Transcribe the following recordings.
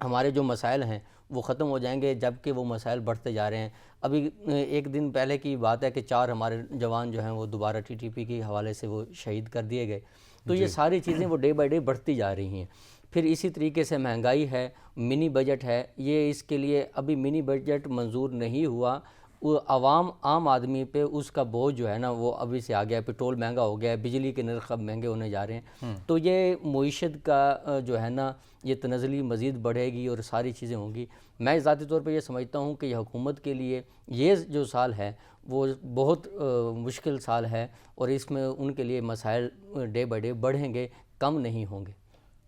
ہمارے جو مسائل ہیں وہ ختم ہو جائیں گے، جبکہ وہ مسائل بڑھتے جا رہے ہیں۔ ابھی ایک دن پہلے کی بات ہے کہ 4 ہمارے جوان جو ہیں وہ دوبارہ TTP کے حوالے سے وہ شہید کر دیے گئے۔ تو یہ ساری چیزیں وہ ڈے بائی ڈے بڑھتی جا رہی ہیں۔ پھر اسی طریقے سے مہنگائی ہے، منی بجٹ ہے، یہ اس کے لیے ابھی منی بجٹ منظور نہیں ہوا، وہ عام آدمی پہ اس کا بوجھ جو ہے نا وہ ابھی سے آ گیا ہے، پٹرول مہنگا ہو گیا ہے، بجلی کے نرخ اب مہنگے ہونے جا رہے ہیں۔ تو یہ معیشت کا جو ہے نا یہ تنزلی مزید بڑھے گی اور ساری چیزیں ہوں گی۔ میں ذاتی طور پہ یہ سمجھتا ہوں کہ یہ حکومت کے لیے یہ جو سال ہے وہ بہت مشکل سال ہے، اور اس میں ان کے لیے مسائل ڈے بائی ڈے بڑھیں گے، کم نہیں ہوں گے۔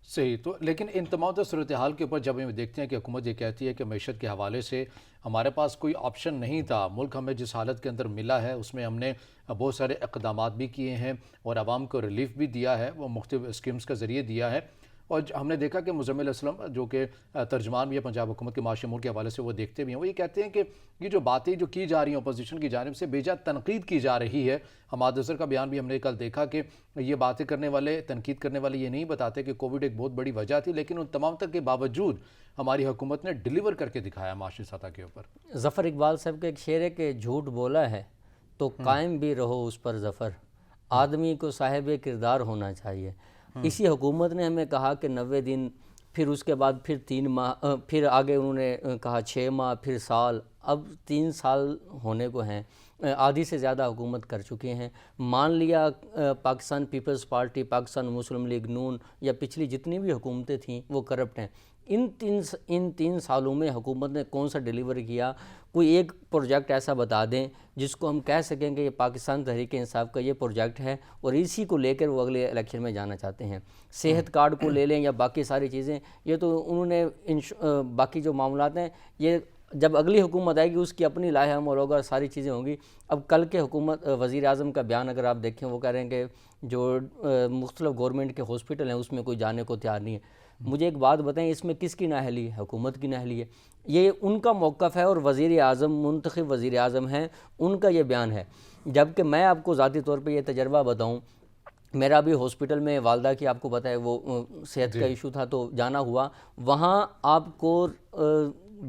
صحیح، تو لیکن ان تمام صورتحال کے اوپر جب ہم دیکھتے ہیں کہ حکومت یہ کہتی ہے کہ معیشت کے حوالے سے ہمارے پاس کوئی آپشن نہیں تھا، ملک ہمیں جس حالت کے اندر ملا ہے اس میں ہم نے بہت سارے اقدامات بھی کیے ہیں اور عوام کو ریلیف بھی دیا ہے، وہ مختلف اسکیمز کے ذریعے دیا ہے، اور ہم نے دیکھا کہ مزمل اسلم جو کہ ترجمان بھی ہے پنجاب حکومت کے معاشی امور کے حوالے سے، وہ دیکھتے بھی ہیں، وہ یہ کہتے ہیں کہ یہ جو باتیں جو کی جا رہی ہیں اپوزیشن کی جانب سے بیجا تنقید کی جا رہی ہے۔ حماد اظہر کا بیان بھی ہم نے کل دیکھا کہ یہ باتیں کرنے والے، تنقید کرنے والے یہ نہیں بتاتے کہ کووڈ ایک بہت بڑی وجہ تھی، لیکن ان تمام تک کے باوجود ہماری حکومت نے ڈیلیور کر کے دکھایا معاشی سطح کے اوپر۔ ظفر اقبال صاحب کا ایک شعر ہے کہ جھوٹ بولا ہے تو قائم بھی رہو اس پر ظفر، آدمی کو صاحب کردار ہونا چاہیے۔ اسی حکومت نے ہمیں کہا کہ 90 دن، پھر اس کے بعد پھر 3 ماہ، پھر آگے انہوں نے کہا 6 ماہ، پھر سال، اب 3 سال ہونے کو ہیں، آدھی سے زیادہ حکومت کر چکے ہیں۔ مان لیا پاکستان پیپلز پارٹی، پاکستان مسلم لیگ نون یا پچھلی جتنی بھی حکومتیں تھیں وہ کرپٹ ہیں۔ ان 3 سالوں میں حکومت نے کون سا ڈیلیور کیا؟ کوئی ایک پروجیکٹ ایسا بتا دیں جس کو ہم کہہ سکیں کہ یہ پاکستان تحریک انصاف کا یہ پروجیکٹ ہے اور اسی کو لے کر وہ اگلے الیکشن میں جانا چاہتے ہیں۔ صحت کارڈ کو لے لیں یا باقی ساری چیزیں، یہ تو انہوں نے باقی جو معاملات ہیں یہ جب اگلی حکومت آئے گی اس کی اپنی لائحہ عمل ہوگا، ساری چیزیں ہوں گی۔ اب کل کے حکومت وزیر اعظم کا بیان اگر آپ دیکھیں، وہ کہہ رہے ہیں کہ جو مختلف گورنمنٹ کے ہاسپٹل ہیں اس میں کوئی جانے کو تیار نہیں ہے۔ مجھے ایک بات بتائیں، اس میں کس کی نااہلی ہے؟ حکومت کی نااہلی ہے۔ یہ ان کا موقف ہے اور وزیر اعظم، منتخب وزیر اعظم ہیں، ان کا یہ بیان ہے۔ جبکہ میں آپ کو ذاتی طور پہ یہ تجربہ بتاؤں، میرا بھی ہاسپٹل میں والدہ کی آپ کو پتہ ہے وہ صحت کا ایشو تھا تو جانا ہوا، وہاں آپ کو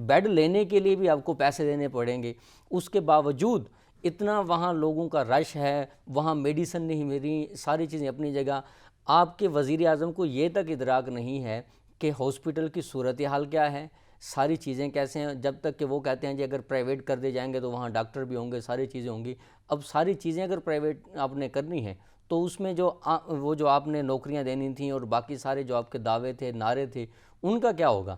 بیڈ لینے کے لیے بھی آپ کو پیسے دینے پڑیں گے، اس کے باوجود اتنا وہاں لوگوں کا رش ہے، وہاں میڈیسن نہیں ملی، ساری چیزیں اپنی جگہ۔ آپ کے وزیر اعظم کو یہ تک ادراک نہیں ہے کہ ہاسپٹل کی صورتحال کیا ہے، ساری چیزیں کیسے ہیں، جب تک کہ وہ کہتے ہیں جی اگر پرائیویٹ کر دے جائیں گے تو وہاں ڈاکٹر بھی ہوں گے، ساری چیزیں ہوں گی۔ اب ساری چیزیں اگر پرائیویٹ آپ نے کرنی ہیں تو اس میں جو آپ نے نوکریاں دینی تھیں اور باقی سارے جو آپ کے دعوے تھے، نعرے تھے، ان کا کیا ہوگا؟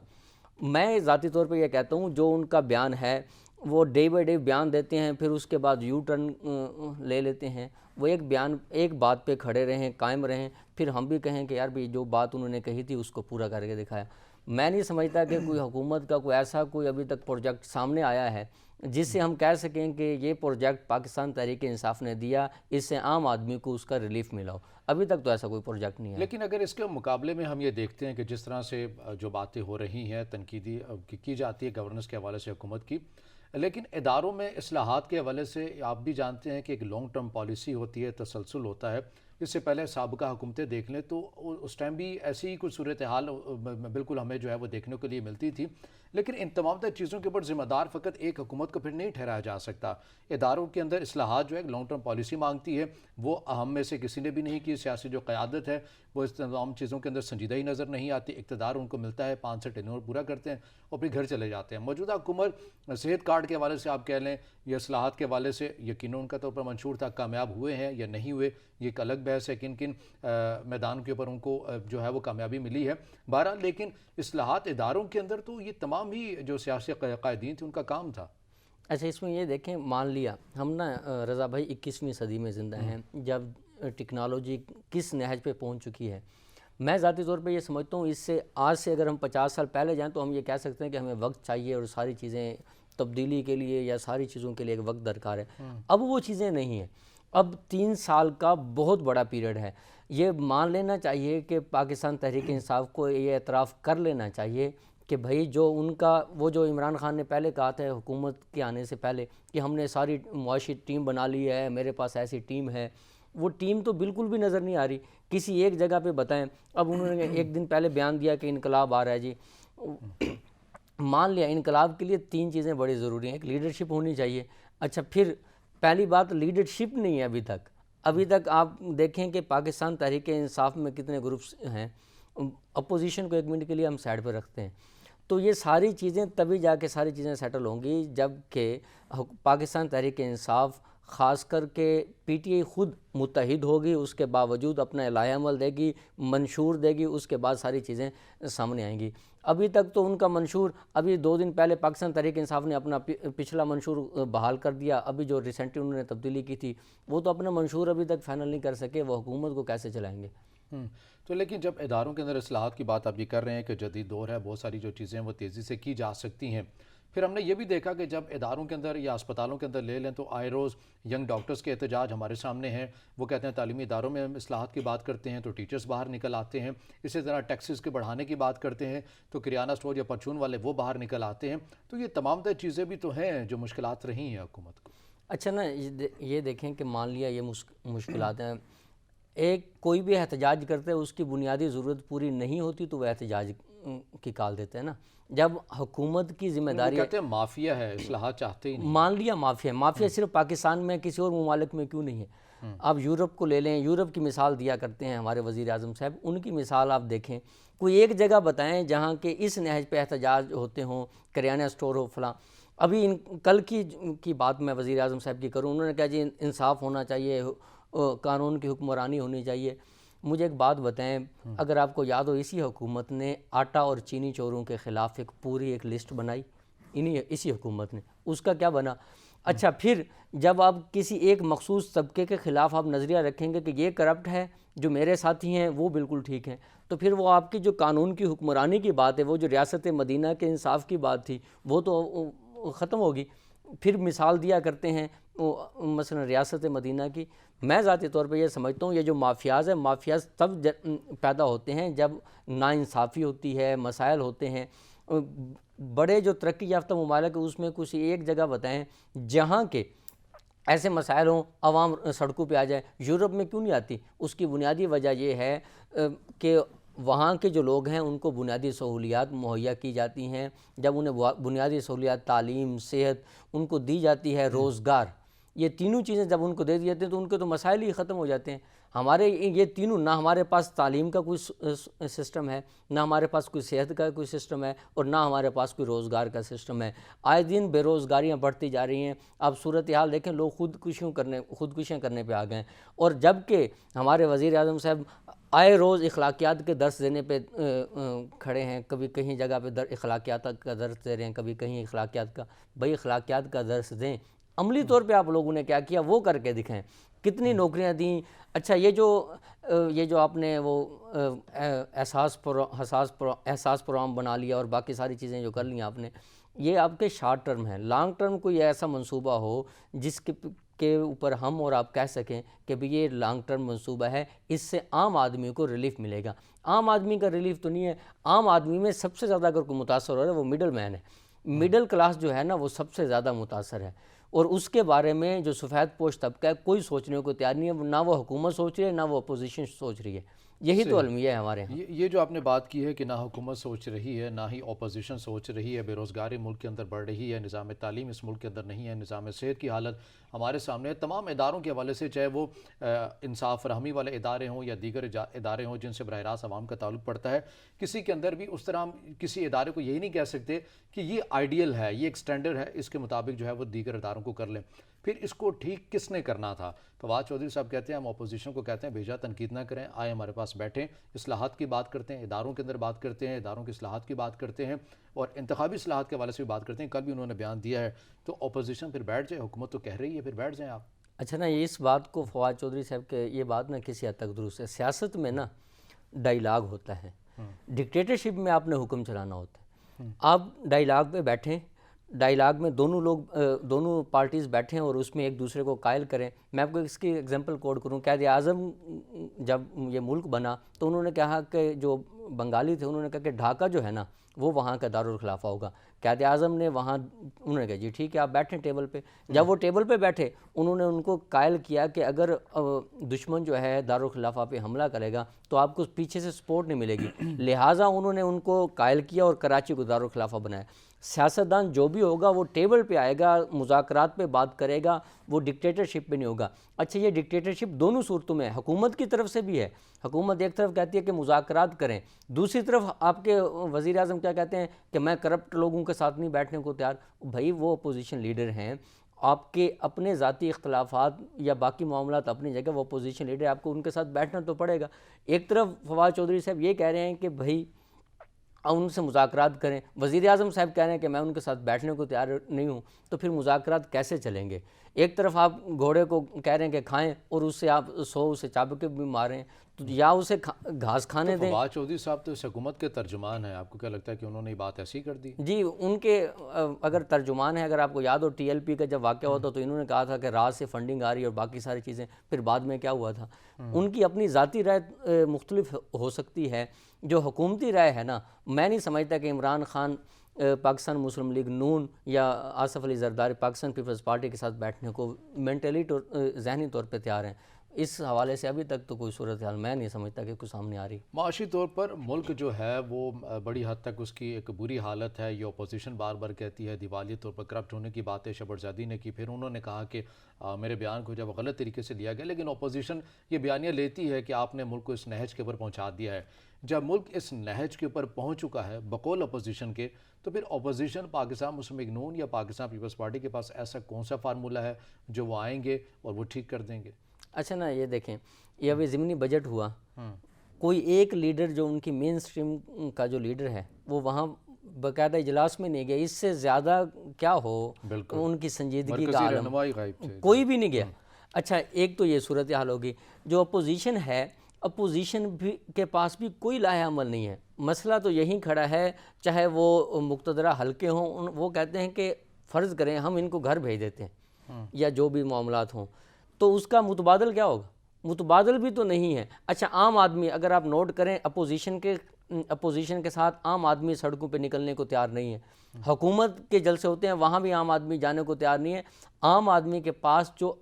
میں ذاتی طور پہ یہ کہتا ہوں جو ان کا بیان ہے وہ ڈے بائی ڈے بیان دیتے ہیں، پھر اس کے بعد یو ٹرن لے لیتے ہیں۔ وہ ایک بات پہ کھڑے رہیں، قائم رہیں، پھر ہم بھی کہیں کہ یار بھی جو بات انہوں نے کہی تھی اس کو پورا کر کے دکھایا۔ میں نہیں سمجھتا کہ کوئی حکومت کا کوئی ایسا کوئی ابھی تک پروجیکٹ سامنے آیا ہے جس سے ہم کہہ سکیں کہ یہ پروجیکٹ پاکستان تحریک انصاف نے دیا، اس سے عام آدمی کو اس کا ریلیف ملا ہو۔ ابھی تک تو ایسا کوئی پروجیکٹ نہیں ہے۔ لیکن اگر اس کے مقابلے میں ہم یہ دیکھتے ہیں کہ جس طرح سے جو باتیں ہو رہی ہیں، تنقیدی کی جاتی ہے گورننس کے حوالے سے حکومت کی، لیکن اداروں میں اصلاحات کے حوالے سے آپ بھی جانتے ہیں کہ ایک لانگ ٹرم پالیسی ہوتی ہے، تسلسل ہوتا ہے۔ اس سے پہلے سابقہ حکومتیں دیکھ لیں تو اس ٹائم بھی ایسی ہی کچھ صورتحال بالکل ہمیں جو ہے وہ دیکھنے کے لیے ملتی تھی، لیکن ان تمام تر چیزوں کے اوپر ذمہ دار فقط ایک حکومت کو پھر نہیں ٹھہرایا جا سکتا۔ اداروں کے اندر اصلاحات جو ہے لانگ ٹرم پالیسی مانگتی ہے، وہ اہم میں سے کسی نے بھی نہیں کی۔ سیاسی جو قیادت ہے وہ اس تمام چیزوں کے اندر سنجیدہ ہی نظر نہیں آتی۔ اقتدار ان کو ملتا ہے، 5 سے ٹینور پورا کرتے ہیں اور پھر گھر چلے جاتے ہیں۔ موجودہ حکومت صحت کارڈ کے حوالے سے آپ کہہ لیں یا اصلاحات کے حوالے سے یقیناً ان کا طور پر منشور تھا، کامیاب ہوئے ہیں یا نہیں ہوئے یہ ایک الگ بحث ہے، کن میدان کے اوپر ان کو جو ہے وہ کامیابی ملی ہے۔ بہرحال لیکن اصلاحات اداروں کے اندر تو یہ تمام ہی جو سیاسی قائدین تھے ان کا کام تھا۔ اچھا، اس میں یہ دیکھیں، مان لیا ہم نا رضا بھائی 21ویں صدی میں زندہ ہیں، جب ٹیکنالوجی کس نہج پہ پہنچ چکی ہے۔ میں ذاتی طور پہ یہ سمجھتا ہوں اس سے آج سے اگر ہم 50 سال پہلے جائیں تو ہم یہ کہہ سکتے ہیں کہ ہمیں وقت چاہیے اور ساری چیزیں تبدیلی کے لیے یا ساری چیزوں کے لیے ایک وقت درکار ہے۔ اب وہ چیزیں نہیں ہیں، اب 3 سال کا بہت بڑا پیریڈ ہے۔ یہ مان لینا چاہیے کہ پاکستان تحریک انصاف کو یہ اعتراف کر لینا چاہیے کہ بھائی جو ان کا وہ جو عمران خان نے پہلے کہا تھا حکومت کے آنے سے پہلے کہ ہم نے ساری معاشی ٹیم بنا لی ہے، میرے پاس ایسی ٹیم ہے، وہ ٹیم تو بالکل بھی نظر نہیں آ رہی۔ کسی ایک جگہ پہ بتائیں، اب انہوں نے ایک دن پہلے بیان دیا کہ انقلاب آ رہا ہے جی، مان لیا انقلاب کے لیے 3 چیزیں بڑی ضروری ہیں. ایک لیڈرشپ ہونی چاہیے. اچھا پھر پہلی بات لیڈرشپ نہیں ہے ابھی تک آپ دیکھیں کہ پاکستان تحریک انصاف میں کتنے گروپس ہیں. اپوزیشن کو 1 منٹ کے لیے ہم سائڈ پہ رکھتے ہیں. تو یہ ساری چیزیں تبھی جا کے ساری چیزیں سیٹل ہوں گی جب کہ پاکستان تحریک انصاف خاص کر کے پی ٹی آئی خود متحد ہوگی, اس کے باوجود اپنا لائحہ عمل دے گی, منشور دے گی, اس کے بعد ساری چیزیں سامنے آئیں گی. ابھی تک تو ان کا منشور, ابھی 2 دن پہلے پاکستان تحریک انصاف نے اپنا پچھلا منشور بحال کر دیا. ابھی جو ریسنٹلی انہوں نے تبدیلی کی تھی وہ تو اپنا منشور ابھی تک فائنل نہیں کر سکے, وہ حکومت کو کیسے چلائیں گے؟ تو لیکن جب اداروں کے اندر اصلاحات کی بات آپ یہ کر رہے ہیں کہ جدید دور ہے, بہت ساری جو چیزیں وہ تیزی سے کی جا سکتی ہیں, پھر ہم نے یہ بھی دیکھا کہ جب اداروں کے اندر یا اسپتالوں کے اندر لے لیں تو آئے روز ینگ ڈاکٹرز کے احتجاج ہمارے سامنے ہیں. وہ کہتے ہیں تعلیمی اداروں میں ہم اصلاحات کی بات کرتے ہیں تو ٹیچرز باہر نکل آتے ہیں. اسی طرح ٹیکسز کے بڑھانے کی بات کرتے ہیں تو کریانہ سٹور یا پرچون والے وہ باہر نکل آتے ہیں. تو یہ تمام تر چیزیں بھی تو ہیں جو مشکلات رہی ہیں حکومت کو. اچھا نا, یہ دیکھیں کہ مان لیا یہ مشکلات ہیں, ایک کوئی بھی احتجاج کرتے ہے اس کی بنیادی ضرورت پوری نہیں ہوتی تو وہ احتجاج کی کال دیتے ہیں نا. جب حکومت کی ذمہ داری کہتے ہیں مافیا ہے, اصلاحات چاہتے ہی نہیں. مان لیا مافیا صرف پاکستان میں کسی اور ممالک میں کیوں نہیں ہے؟ آپ یورپ کو لے لیں, یورپ کی مثال دیا کرتے ہیں ہمارے وزیر اعظم صاحب, ان کی مثال آپ دیکھیں. کوئی ایک جگہ بتائیں جہاں کہ اس نہج پہ احتجاج ہوتے ہوں, کریانہ سٹور ہو فلاں. ابھی کل کی بات میں وزیر اعظم صاحب کی کروں, انہوں نے کہا جی انصاف ہونا چاہیے, قانون کی حکمرانی ہونی چاہیے. مجھے ایک بات بتائیں, اگر آپ کو یاد ہو اسی حکومت نے آٹا اور چینی چوروں کے خلاف پوری ایک لسٹ بنائی, اسی حکومت نے, اس کا کیا بنا؟ اچھا پھر جب آپ کسی ایک مخصوص طبقے کے خلاف آپ نظریہ رکھیں گے کہ یہ کرپٹ ہے, جو میرے ساتھی ہیں وہ بالکل ٹھیک ہیں, تو پھر وہ آپ کی جو قانون کی حکمرانی کی بات ہے, وہ جو ریاست مدینہ کے انصاف کی بات تھی وہ تو ختم ہوگی. پھر مثال دیا کرتے ہیں مثلا ریاست مدینہ کی. میں ذاتی طور پہ یہ سمجھتا ہوں یہ جو مافیاز ہیں, مافیاز تب پیدا ہوتے ہیں جب ناانصافی ہوتی ہے, مسائل ہوتے ہیں. بڑے جو ترقی یافتہ ممالک اس میں کچھ ایک جگہ بتائیں جہاں کے ایسے مسائل ہوں, عوام سڑکوں پہ آ جائے. یورپ میں کیوں نہیں آتی؟ اس کی بنیادی وجہ یہ ہے کہ وہاں کے جو لوگ ہیں ان کو بنیادی سہولیات مہیا کی جاتی ہیں. جب انہیں بنیادی سہولیات, تعلیم, صحت ان کو دی جاتی ہے, روزگار, یہ تینوں چیزیں جب ان کو دے دی جاتی ہیں تو ان کے تو مسائل ہی ختم ہو جاتے ہیں. ہمارے یہ تینوں, نہ ہمارے پاس تعلیم کا کوئی سسٹم ہے, نہ ہمارے پاس کوئی صحت کا کوئی سسٹم ہے, اور نہ ہمارے پاس کوئی روزگار کا سسٹم ہے. آئے دن بے روزگاریاں بڑھتی جا رہی ہیں. آپ صورتحال دیکھیں, لوگ خودکشیاں کرنے پہ آ گئے ہیں. اور جب کہ ہمارے وزیر اعظم صاحب آئے روز اخلاقیات کے درس دینے پہ کھڑے ہیں, کبھی کہیں جگہ پہ اخلاقیات کا درس دے رہے ہیں, کبھی کہیں اخلاقیات کا. بھائی اخلاقیات کا درس دیں, عملی طور پہ آپ لوگوں نے کیا کیا وہ کر کے دکھائیں. کتنی نوکریاں دیں. اچھا یہ جو آپ نے وہ احساس پروگرام بنا لیا اور باقی ساری چیزیں جو کر لیں آپ نے, یہ آپ کے شارٹ ٹرم ہیں. لانگ ٹرم کوئی ایسا منصوبہ ہو جس کے اوپر ہم اور آپ کہہ سکیں کہ بھی یہ لانگ ٹرم منصوبہ ہے, اس سے عام آدمی کو ریلیف ملے گا. عام آدمی کا ریلیف تو نہیں ہے. عام آدمی میں سب سے زیادہ اگر کوئی متاثر ہو رہا ہے وہ مڈل مین ہے. مڈل کلاس جو ہے نا وہ سب سے زیادہ متاثر ہے, اور اس کے بارے میں جو سفید پوش طبقہ ہے کوئی سوچنے کو تیار نہیں ہے. نہ وہ حکومت سوچ رہی ہے, نہ وہ اپوزیشن سوچ رہی ہے. یہی تو المیہ ہے ہمارے ہاں. یہ جو آپ نے بات کی ہے کہ نہ حکومت سوچ رہی ہے, نہ ہی اپوزیشن سوچ رہی ہے. بے روزگاری ملک کے اندر بڑھ رہی ہے, نظام تعلیم اس ملک کے اندر نہیں ہے, نظام صحت کی حالت ہمارے سامنے ہے. تمام اداروں کے حوالے سے, چاہے وہ انصاف فراہمی والے ادارے ہوں یا دیگر ادارے ہوں جن سے براہ راست عوام کا تعلق پڑتا ہے, کسی کے اندر بھی اس طرح کسی ادارے کو یہی نہیں کہہ سکتے کہ یہ آئیڈیل ہے, یہ ایک سٹینڈرڈ ہے, اس کے مطابق جو ہے وہ دیگر اداروں کو کر لیں. پھر اس کو ٹھیک کس نے کرنا تھا؟ فواد چودھری صاحب کہتے ہیں ہم اپوزیشن کو کہتے ہیں بھیجا تنقید نہ کریں, آئے ہمارے پاس بیٹھیں, اصلاحات کی بات کرتے ہیں, اداروں کے اندر بات کرتے ہیں, اداروں کی اصلاحات کی بات کرتے ہیں, اور انتخابی اصلاحات کے حوالے سے بھی بات کرتے ہیں. کل بھی انہوں نے بیان دیا ہے. تو اپوزیشن پھر بیٹھ جائے, حکومت تو کہہ رہی ہے, پھر بیٹھ جائیں آپ. اچھا نا, اس بات کو فواد چودھری صاحب کے یہ بات نا کسی حد تک درست ہے. سیاست میں نا ڈائیلاگ ہوتا ہے, ڈکٹیٹرشپ میں آپ نے حکم چلانا ہوتا ہے. آپ ڈائیلاگ پہ بیٹھیں, ڈائیلاگ میں دونوں پارٹیز بیٹھیں اور اس میں ایک دوسرے کو قائل کریں. میں آپ کو اس کی ایگزامپل کوٹ کروں. قائد اعظم جب یہ ملک بنا تو انہوں نے کہا کہ جو بنگالی تھے انہوں نے کہا کہ ڈھاکہ جو ہے نا وہ وہاں کا دارالخلافہ ہوگا. قائد اعظم نے وہاں انہوں نے کہا جی ٹھیک ہے آپ بیٹھیں ٹیبل پہ. جب وہ ٹیبل پہ بیٹھے انہوں نے ان کو قائل کیا کہ اگر دشمن جو ہے دارالخلافہ پہ حملہ کرے گا تو آپ کو پیچھے سے سپورٹ نہیں ملے گی, لہٰذا انہوں نے ان کو قائل کیا اور کراچی کو دارالخلافہ بنایا. سیاستدان جو بھی ہوگا وہ ٹیبل پہ آئے گا, مذاکرات پہ بات کرے گا, وہ ڈکٹیٹرشپ پہ نہیں ہوگا. اچھا یہ ڈکٹیٹرشپ دونوں صورتوں میں ہے, حکومت کی طرف سے بھی ہے. حکومت ایک طرف کہتی ہے کہ مذاکرات کریں, دوسری طرف آپ کے وزیر اعظم کیا کہتے ہیں کہ میں کرپٹ لوگوں کے ساتھ نہیں بیٹھنے کو تیار. بھائی وہ اپوزیشن لیڈر ہیں, آپ کے اپنے ذاتی اختلافات یا باقی معاملات اپنی جگہ, وہ اپوزیشن لیڈر, آپ کو ان کے ساتھ بیٹھنا تو پڑے گا. ایک طرف فواد چودھری صاحب یہ کہہ رہے ہیں کہ بھائی ان سے مذاکرات کریں, وزیر اعظم صاحب کہہ رہے ہیں کہ میں ان کے ساتھ بیٹھنے کو تیار نہیں ہوں, تو پھر مذاکرات کیسے چلیں گے؟ ایک طرف آپ گھوڑے کو کہہ رہے ہیں کہ کھائیں اور اس سے آپ 100 اسے چابکے بھی ماریں, تو یا اسے گھاس کھانے دیں. فواد چودھری صاحب تو اس حکومت کے ترجمان ہیں, آپ کو کیا لگتا ہے کہ انہوں نے یہ بات ایسی کر دی؟ جی ان کے اگر ترجمان ہیں, اگر آپ کو یاد ہو ٹی ایل پی کا جب واقعہ ہوتا تو انہوں نے کہا تھا کہ راز سے فنڈنگ آ رہی ہے اور باقی ساری چیزیں, پھر بعد میں کیا ہوا تھا. ان کی اپنی ذاتی رائے مختلف ہو سکتی ہے, جو حکومتی رائے ہے نا, میں نہیں سمجھتا کہ عمران خان پاکستان مسلم لیگ نون یا آصف علی زرداری پاکستان پیپلز پارٹی کے ساتھ بیٹھنے کو مینٹلی ذہنی طور پہ تیار ہیں. اس حوالے سے ابھی تک تو کوئی صورتحال میں نہیں سمجھتا کہ کوئی سامنے آ رہی. معاشی طور پر ملک جو ہے وہ بڑی حد تک اس کی ایک بری حالت ہے. یہ اپوزیشن بار بار کہتی ہے, دیوالی طور پر کرپٹ ہونے کی باتیں شبر زادی نے کی, پھر انہوں نے کہا کہ میرے بیان کو جب غلط طریقے سے لیا گیا, لیکن اپوزیشن یہ بیانیہ لیتی ہے کہ آپ نے ملک کو اس نہج کے اوپر پہنچا دیا ہے. جب ملک اس نہج کے اوپر پہنچ چکا ہے بقول اپوزیشن کے, تو پھر اپوزیشن پاکستان مسلم لیگ نون یا پاکستان پیپلز پارٹی کے پاس ایسا کون سا فارمولہ ہے جو وہ آئیں گے اور وہ ٹھیک کر دیں گے؟ اچھا نا یہ دیکھیں, یہ ابھی ضمنی بجٹ ہوا, کوئی ایک لیڈر جو ان کی مین سٹریم کا جو لیڈر ہے وہ وہاں باقاعدہ اجلاس میں نہیں گیا. اس سے زیادہ کیا ہو ان کی سنجیدگی کا عالم, کوئی بھی نہیں گیا. اچھا ایک تو یہ صورتحال ہوگی. جو اپوزیشن ہے, اپوزیشن بھی کے پاس بھی کوئی لاہ عمل نہیں ہے. مسئلہ تو یہیں کھڑا ہے, چاہے وہ مقتدرہ حلقے ہوں, وہ کہتے ہیں کہ فرض کریں ہم ان کو گھر بھیج دیتے ہیں یا جو بھی معاملات ہوں, تو اس کا متبادل کیا ہوگا؟ متبادل بھی تو نہیں ہے. اچھا عام آدمی, اگر آپ نوٹ کریں, اپوزیشن کے ساتھ عام آدمی سڑکوں پہ نکلنے کو تیار نہیں ہے. حکومت کے جلسے ہوتے ہیں وہاں بھی عام آدمی جانے کو تیار نہیں ہے. عام آدمی کے پاس جو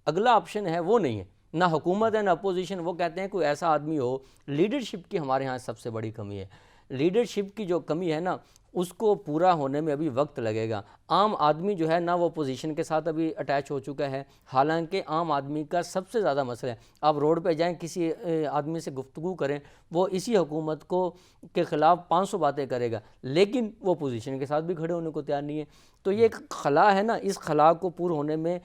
اگلا آپشن ہے وہ نہیں ہے, نہ حکومت ہے نہ اپوزیشن. وہ کہتے ہیں کوئی ایسا آدمی ہو. لیڈرشپ کی ہمارے ہاں سب سے بڑی کمی ہے. لیڈرشپ کی جو کمی ہے نا, اس کو پورا ہونے میں ابھی وقت لگے گا. عام آدمی جو ہے نا وہ اپوزیشن کے ساتھ ابھی اٹیچ ہو چکا ہے, حالانکہ عام آدمی کا سب سے زیادہ مسئلہ ہے. آپ روڈ پہ جائیں, کسی آدمی سے گفتگو کریں, وہ اسی حکومت کو کے خلاف 500 باتیں کرے گا, لیکن وہ اپوزیشن کے ساتھ بھی کھڑے ہونے کو تیار نہیں ہے. تو یہ ایک خلا ہے نا, اس خلا کو پور ہونے میں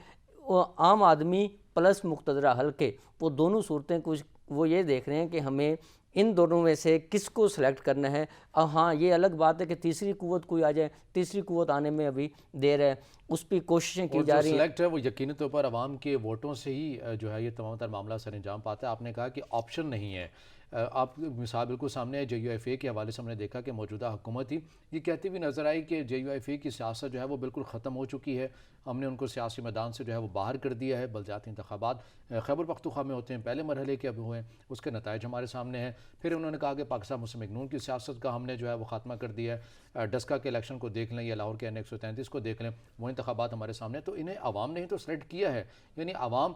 عام آدمی پلس مقتدرہ حلقے, وہ دونوں صورتیں کچھ وہ یہ دیکھ رہے ہیں کہ ہمیں ان دونوں میں سے کس کو سلیکٹ کرنا ہے. اب ہاں یہ الگ بات ہے کہ تیسری قوت کوئی آ جائے, تیسری قوت آنے میں ابھی دیر ہے, اس پہ کوششیں کی جا رہی ہیں. سلیکٹ ہے وہ یقینی طور پر عوام کے ووٹوں سے ہی جو ہے یہ تمام تر معاملہ سر انجام پاتا ہے. آپ نے کہا کہ آپشن نہیں ہے, آپ مثال بالکل سامنے ہے. JUIFA کے حوالے سے ہم نے دیکھا کہ موجودہ حکومت ہی یہ کہتی ہوئی نظر آئی کہ JUIFA کی سیاست جو ہے وہ بالکل ختم ہو چکی ہے, ہم نے ان کو سیاسی میدان سے جو ہے وہ باہر کر دیا ہے. بلدیاتی انتخابات خیبر پختونخوا میں ہوتے ہیں, پہلے مرحلے کے اب ہوئے ہیں, اس کے نتائج ہمارے سامنے ہیں. پھر انہوں نے کہا کہ پاکستان مسلم لیگ نون کی سیاست کا ہم نے جو ہے وہ خاتمہ کر دیا ہے. ڈسکا کے الیکشن کو دیکھ لیں یا لاہور کے N133 کو دیکھ لیں, وہ انتخابات ہمارے سامنے. تو انہیں عوام نے ہی تو سلیکٹ کیا ہے. یعنی عوام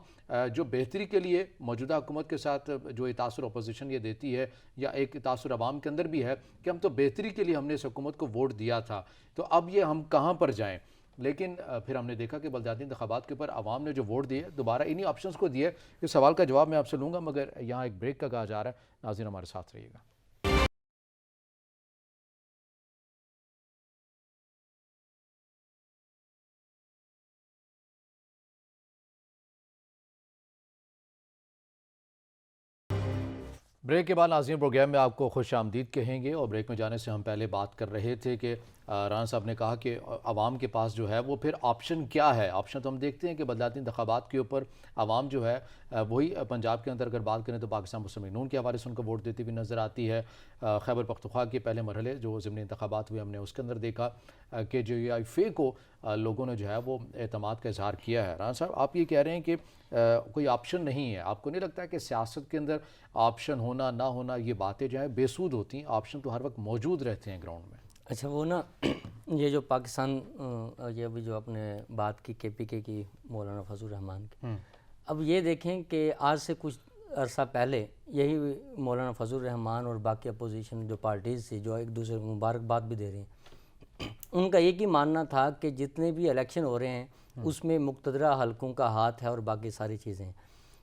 جو بہتری کے لیے موجودہ حکومت کے ساتھ جو تاثر اپوزیشن یہ دیتی ہے, یا ایک تاثر عوام کے اندر بھی ہے کہ ہم تو بہتری کے لیے ہم نے اس حکومت کو ووٹ دیا تھا, تو اب یہ ہم کہاں پر جائیں. لیکن پھر ہم نے دیکھا کہ بلدیاتی انتخابات کے اوپر عوام نے جو ووٹ دیے دوبارہ انہی آپشنز کو دیے. اس سوال کا جواب میں آپ سے لوں گا, مگر یہاں ایک بریک کا کہا جا رہا ہے. ناظرین ہمارے ساتھ رہیے گا. بریک کے بعد ناظرین پروگرام میں آپ کو خوش آمدید کہیں گے. اور بریک میں جانے سے ہم پہلے بات کر رہے تھے کہ رانا صاحب نے کہا کہ عوام کے پاس جو ہے وہ پھر آپشن کیا ہے. آپشن تو ہم دیکھتے ہیں کہ بلدیاتی انتخابات کے اوپر عوام جو ہے وہی پنجاب کے اندر اگر بات کریں تو پاکستان مسلم لیگ نون کے حوالے سے ان کو ووٹ دیتی ہوئی نظر آتی ہے. خیبر پختونخوا کے پہلے مرحلے جو ضمنی انتخابات ہوئے, ہم نے اس کے اندر دیکھا کہ JUIFA کو لوگوں نے جو ہے وہ اعتماد کا اظہار کیا ہے. رانا صاحب آپ یہ کہہ رہے ہیں کہ کوئی آپشن نہیں ہے. آپ کو نہیں لگتا ہے کہ سیاست کے اندر آپشن ہونا نہ ہونا یہ باتیں جو ہیں بے سود ہوتی ہیں؟ آپشن تو ہر وقت موجود رہتے ہیں گراؤنڈ میں. اچھا وہ نا یہ جو پاکستان یہ ابھی جو آپ نے بات کی کے پی کے کی مولانا فضل الرحمان کی، اب یہ دیکھیں کہ آج سے کچھ عرصہ پہلے یہی مولانا فضل الرحمان اور باقی اپوزیشن جو پارٹیز تھی جو ایک دوسرے کو مبارکباد بھی دے رہی ہیں، ان کا ایک ہی ماننا تھا کہ جتنے بھی الیکشن ہو رہے ہیں اس میں مقتدرہ حلقوں کا ہاتھ ہے اور باقی ساری چیزیں ہیں،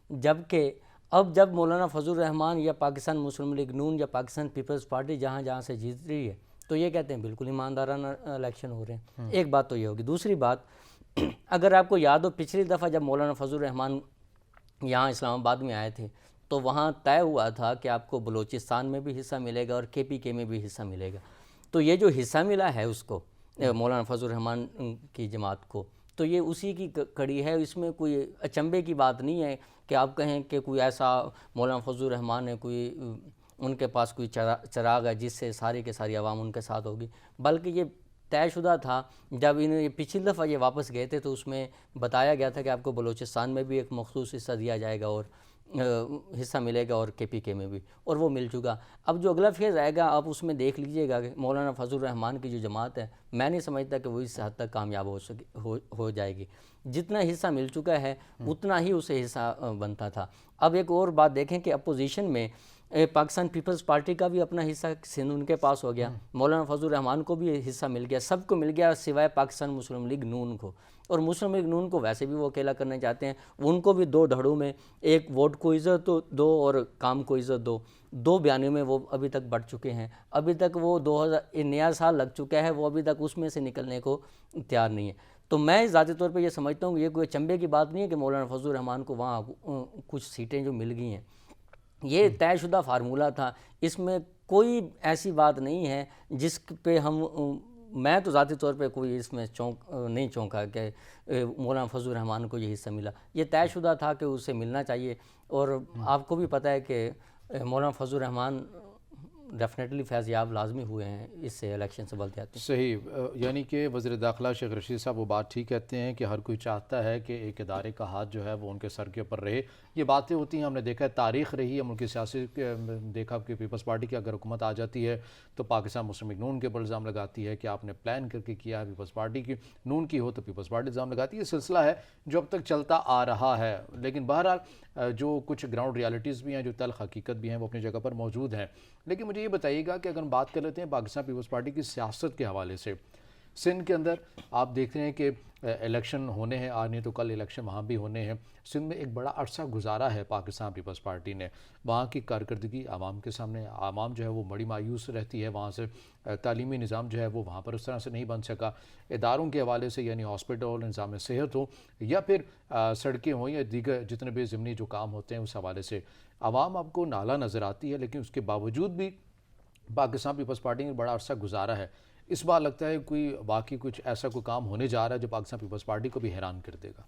جبکہ اب جب مولانا فضل الرحمان یا پاکستان مسلم لیگ نون یا پاکستان پیپلز پارٹی جہاں جہاں سے جیت رہی ہے تو یہ کہتے ہیں بالکل ایماندارانہ الیکشن ہو رہے ہیں۔ ایک بات تو یہ ہوگی۔ دوسری بات، اگر آپ کو یاد ہو پچھلی دفعہ جب مولانا فضل الرحمان یہاں اسلام آباد میں آئے تھے تو وہاں طے ہوا تھا کہ آپ کو بلوچستان میں بھی حصہ ملے گا اور کے پی کے میں بھی حصہ ملے گا، تو یہ جو حصہ ملا ہے اس کو مولانا فضل الرحمان کی جماعت کو، تو یہ اسی کی کڑی ہے، اس میں کوئی اچنبے کی بات نہیں ہے کہ آپ کہیں کہ کوئی ایسا مولانا فضل الرحمان ہے کوئی ان کے پاس کوئی چراغ ہے جس سے ساری کے ساری عوام ان کے ساتھ ہوگی، بلکہ یہ طے شدہ تھا۔ جب انہیں یہ پچھلی دفعہ یہ واپس گئے تھے تو اس میں بتایا گیا تھا کہ آپ کو بلوچستان میں بھی ایک مخصوص حصہ دیا جائے گا اور حصہ ملے گا اور کے پی کے میں بھی، اور وہ مل چکا۔ اب جو اگلا فیز آئے گا آپ اس میں دیکھ لیجئے گا کہ مولانا فضل الرحمان کی جو جماعت ہے، میں نہیں سمجھتا کہ وہ اس حد تک کامیاب ہو جائے گی۔ جتنا حصہ مل چکا ہے اتنا ہی اسے حصہ بنتا تھا۔ اب ایک اور بات دیکھیں کہ اپوزیشن میں پاکستان پیپلز پارٹی کا بھی اپنا حصہ سندھ ان کے پاس ہو گیا، مولانا فضل الرحمان کو بھی حصہ مل گیا، سب کو مل گیا سوائے پاکستان مسلم لیگ نون کو، اور مسلم لیگ نون کو ویسے بھی وہ اکیلا کرنا چاہتے ہیں، ان کو بھی دو دھڑوں میں، ایک ووٹ کو عزت دو اور کام کو عزت دو بیانیوں میں وہ ابھی تک بڑھ چکے ہیں۔ ابھی تک وہ 2000 نیا سال لگ چکا ہے، وہ ابھی تک اس میں سے نکلنے کو تیار نہیں ہے۔ تو میں ذاتی طور پہ یہ سمجھتا ہوں کہ یہ کوئی چنبے کی بات نہیں ہے کہ مولانا فضل الرحمان کو وہاں کچھ سیٹیں جو مل گئی ہیں، یہ طے شدہ فارمولہ تھا، اس میں کوئی ایسی بات نہیں ہے جس پہ میں تو ذاتی طور پہ کوئی اس میں نہیں چونکا کہ مولانا فضل الرحمان کو یہ حصہ ملا، یہ طے شدہ تھا کہ اسے ملنا چاہیے، اور آپ کو بھی پتہ ہے کہ مولانا فضل الرحمان ڈیفینیٹلی فیض یاب لازمی ہوئے ہیں اس سے الیکشن سے بلدیاتی۔ صحیح، یعنی کہ وزیر داخلہ شیخ رشید صاحب وہ بات ٹھیک کہتے ہیں کہ ہر کوئی چاہتا ہے کہ ایک ادارے کا ہاتھ جو ہے وہ ان کے سر کے اوپر رہے، یہ باتیں ہوتی ہیں، ہم نے دیکھا ہے تاریخ رہی ہے ملکی سیاسی، دیکھا کہ پیپلز پارٹی کی اگر حکومت آ جاتی ہے تو پاکستان مسلم لیگ نون کے اوپر الزام لگاتی ہے کہ آپ نے پلان کر کے کیا ہے، پیپلز پارٹی کی نون کی ہو تو پیپلز پارٹی الزام لگاتی ہے، یہ سلسلہ ہے جو اب تک چلتا آ رہا ہے، لیکن بہرحال جو کچھ گراؤنڈ ریالٹیز بھی ہیں، جو تلخ حقیقت بھی ہیں، وہ اپنی جگہ پر موجود ہیں۔ لیکن مجھے یہ بتائیے گا کہ اگر ہم بات کر لیتے ہیں پاکستان پیپلز پارٹی کی سیاست کے حوالے سے، سندھ کے اندر آپ دیکھ رہے ہیں کہ الیکشن ہونے ہیں، آج نہیں تو کل الیکشن وہاں بھی ہونے ہیں، سندھ میں ایک بڑا عرصہ گزارا ہے پاکستان پیپلز پارٹی نے، وہاں کی کارکردگی عوام کے سامنے، عوام جو ہے وہ بڑی مایوس رہتی ہے وہاں سے، تعلیمی نظام جو ہے وہ وہاں پر اس طرح سے نہیں بن سکا، اداروں کے حوالے سے یعنی ہاسپٹل، نظام صحت ہو یا پھر سڑکیں ہوں یا دیگر جتنے بھی ضمنی جو کام ہوتے ہیں، اس حوالے سے عوام آپ کو نالا نظر آتی ہے، لیکن اس کے باوجود بھی پاکستان پیپلز پارٹی نے بڑا عرصہ گزارا ہے۔ اس بار لگتا ہے کوئی واقعی کچھ ایسا کوئی کام ہونے جا رہا ہے جو پاکستان پیپلز پارٹی کو بھی حیران کر دے گا۔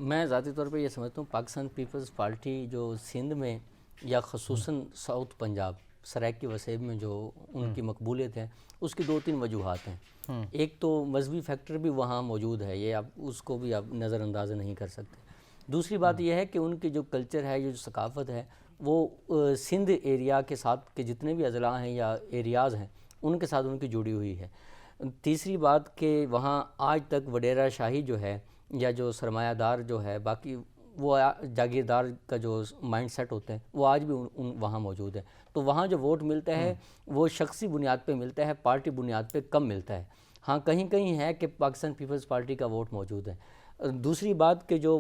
میں ذاتی طور پہ یہ سمجھتا ہوں پاکستان پیپلز پارٹی جو سندھ میں یا خصوصاً ساؤتھ پنجاب سرائکی وسیب میں جو ان کی مقبولیت ہے، اس کی دو تین وجوہات ہیں۔ ایک تو مذہبی فیکٹر بھی وہاں موجود ہے، یہ آپ اس کو بھی آپ نظر انداز نہیں کر سکتے۔ دوسری بات یہ ہے کہ ان کی جو کلچر ہے، جو ثقافت ہے، وہ سندھ ایریا کے ساتھ کے جتنے بھی اضلاع ہیں یا ایریاز ہیں ان کے ساتھ ان کی جڑی ہوئی ہے۔ تیسری بات کہ وہاں آج تک وڈیرا شاہی جو ہے یا جو سرمایہ دار جو ہے، باقی وہ جاگیردار کا جو مائنڈ سیٹ ہوتے ہیں وہ آج بھی وہاں موجود ہے، تو وہاں جو ووٹ ملتا ہے وہ شخصی بنیاد پہ ملتا ہے، پارٹی بنیاد پہ کم ملتا ہے۔ ہاں کہیں کہیں ہے کہ پاکستان پیپلز پارٹی کا ووٹ موجود ہے۔ دوسری بات کہ جو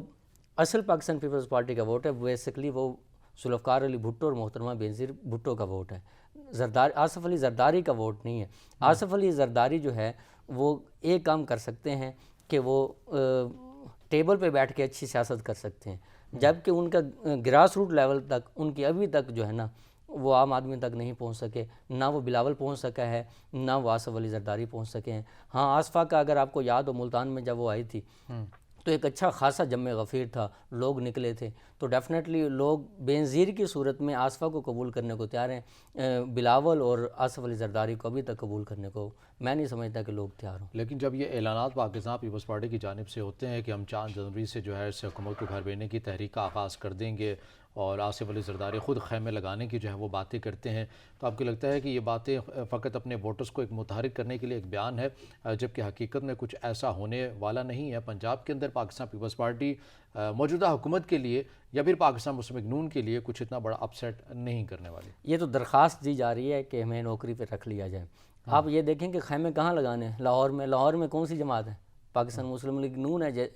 اصل پاکستان پیپلز پارٹی کا ووٹ ہے بیسیکلی وہ ذوالفقار علی بھٹو اور محترمہ بینظیر بھٹو کا ووٹ ہے، آصف علی زرداری کا ووٹ نہیں ہے۔ آصف علی زرداری جو ہے وہ ایک کام کر سکتے ہیں کہ وہ ٹیبل پہ بیٹھ کے اچھی سیاست کر سکتے ہیں، جبکہ ان کا گراس روٹ لیول تک ان کی ابھی تک جو ہے نا وہ عام آدمی تک نہیں پہنچ سکے، نہ وہ بلاول پہنچ سکا ہے، نہ وہ آصف علی زرداری پہنچ سکے ہیں۔ ہاں آصفہ کا اگر آپ کو یاد ہو ملتان میں جب وہ آئی تھی تو ایک اچھا خاصا جمع غفیر تھا، لوگ نکلے تھے، تو ڈیفینیٹلی لوگ بینظیر کی صورت میں آصفہ کو قبول کرنے کو تیار ہیں، بلاول اور آصف علی زرداری کو ابھی تک قبول کرنے کو میں نہیں سمجھتا کہ لوگ تیار ہوں۔ لیکن جب یہ اعلانات پاکستان پیپلز پارٹی کی جانب سے ہوتے ہیں کہ ہم 4 جنوری سے جو ہے اس حکومت کو گھر بھیجنے کی تحریک کا آغاز کر دیں گے اور آصف علی زرداری خود خیمے لگانے کی جو ہے وہ باتیں کرتے ہیں، تو آپ کو لگتا ہے کہ یہ باتیں فقط اپنے ووٹرز کو ایک متحرک کرنے کے لیے ایک بیان ہے، جبکہ حقیقت میں کچھ ایسا ہونے والا نہیں ہے؟ پنجاب کے اندر پاکستان پیپلز پارٹی موجودہ حکومت کے لیے یا پھر پاکستان مسلم لیگ نون کے لیے کچھ اتنا بڑا اپ سیٹ نہیں کرنے والی؟ یہ تو درخواست دی جا رہی ہے کہ ہمیں نوکری پہ رکھ لیا جائے۔ آپ یہ دیکھیں کہ خیمے کہاں لگانے ہیں؟ لاہور میں کون سی جماعت ہے؟ پاکستان مسلم لیگ نون ہے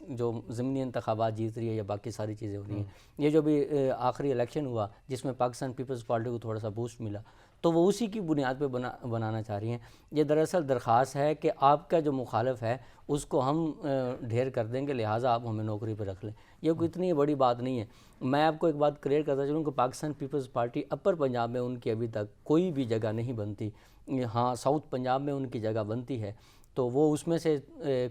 جو ضمنی انتخابات جیت رہی ہے یا باقی ساری چیزیں ہو رہی ہیں۔ یہ جو بھی آخری الیکشن ہوا جس میں پاکستان پیپلز پارٹی کو تھوڑا سا بوسٹ ملا، تو وہ اسی کی بنیاد پہ بنانا چاہ رہی ہیں۔ یہ دراصل درخواست ہے کہ آپ کا جو مخالف ہے اس کو ہم ڈھیر کر دیں گے، لہٰذا آپ ہمیں نوکری پہ رکھ لیں۔ یہ کوئی اتنی بڑی بات نہیں ہے۔ میں آپ کو ایک بات کلیئر کرتا چلوں کہ پاکستان پیپلز پارٹی اپر پنجاب میں ان کی ابھی تک کوئی بھی جگہ نہیں بنتی۔ ہاں، ساؤتھ پنجاب میں ان کی جگہ بنتی ہے، تو وہ اس میں سے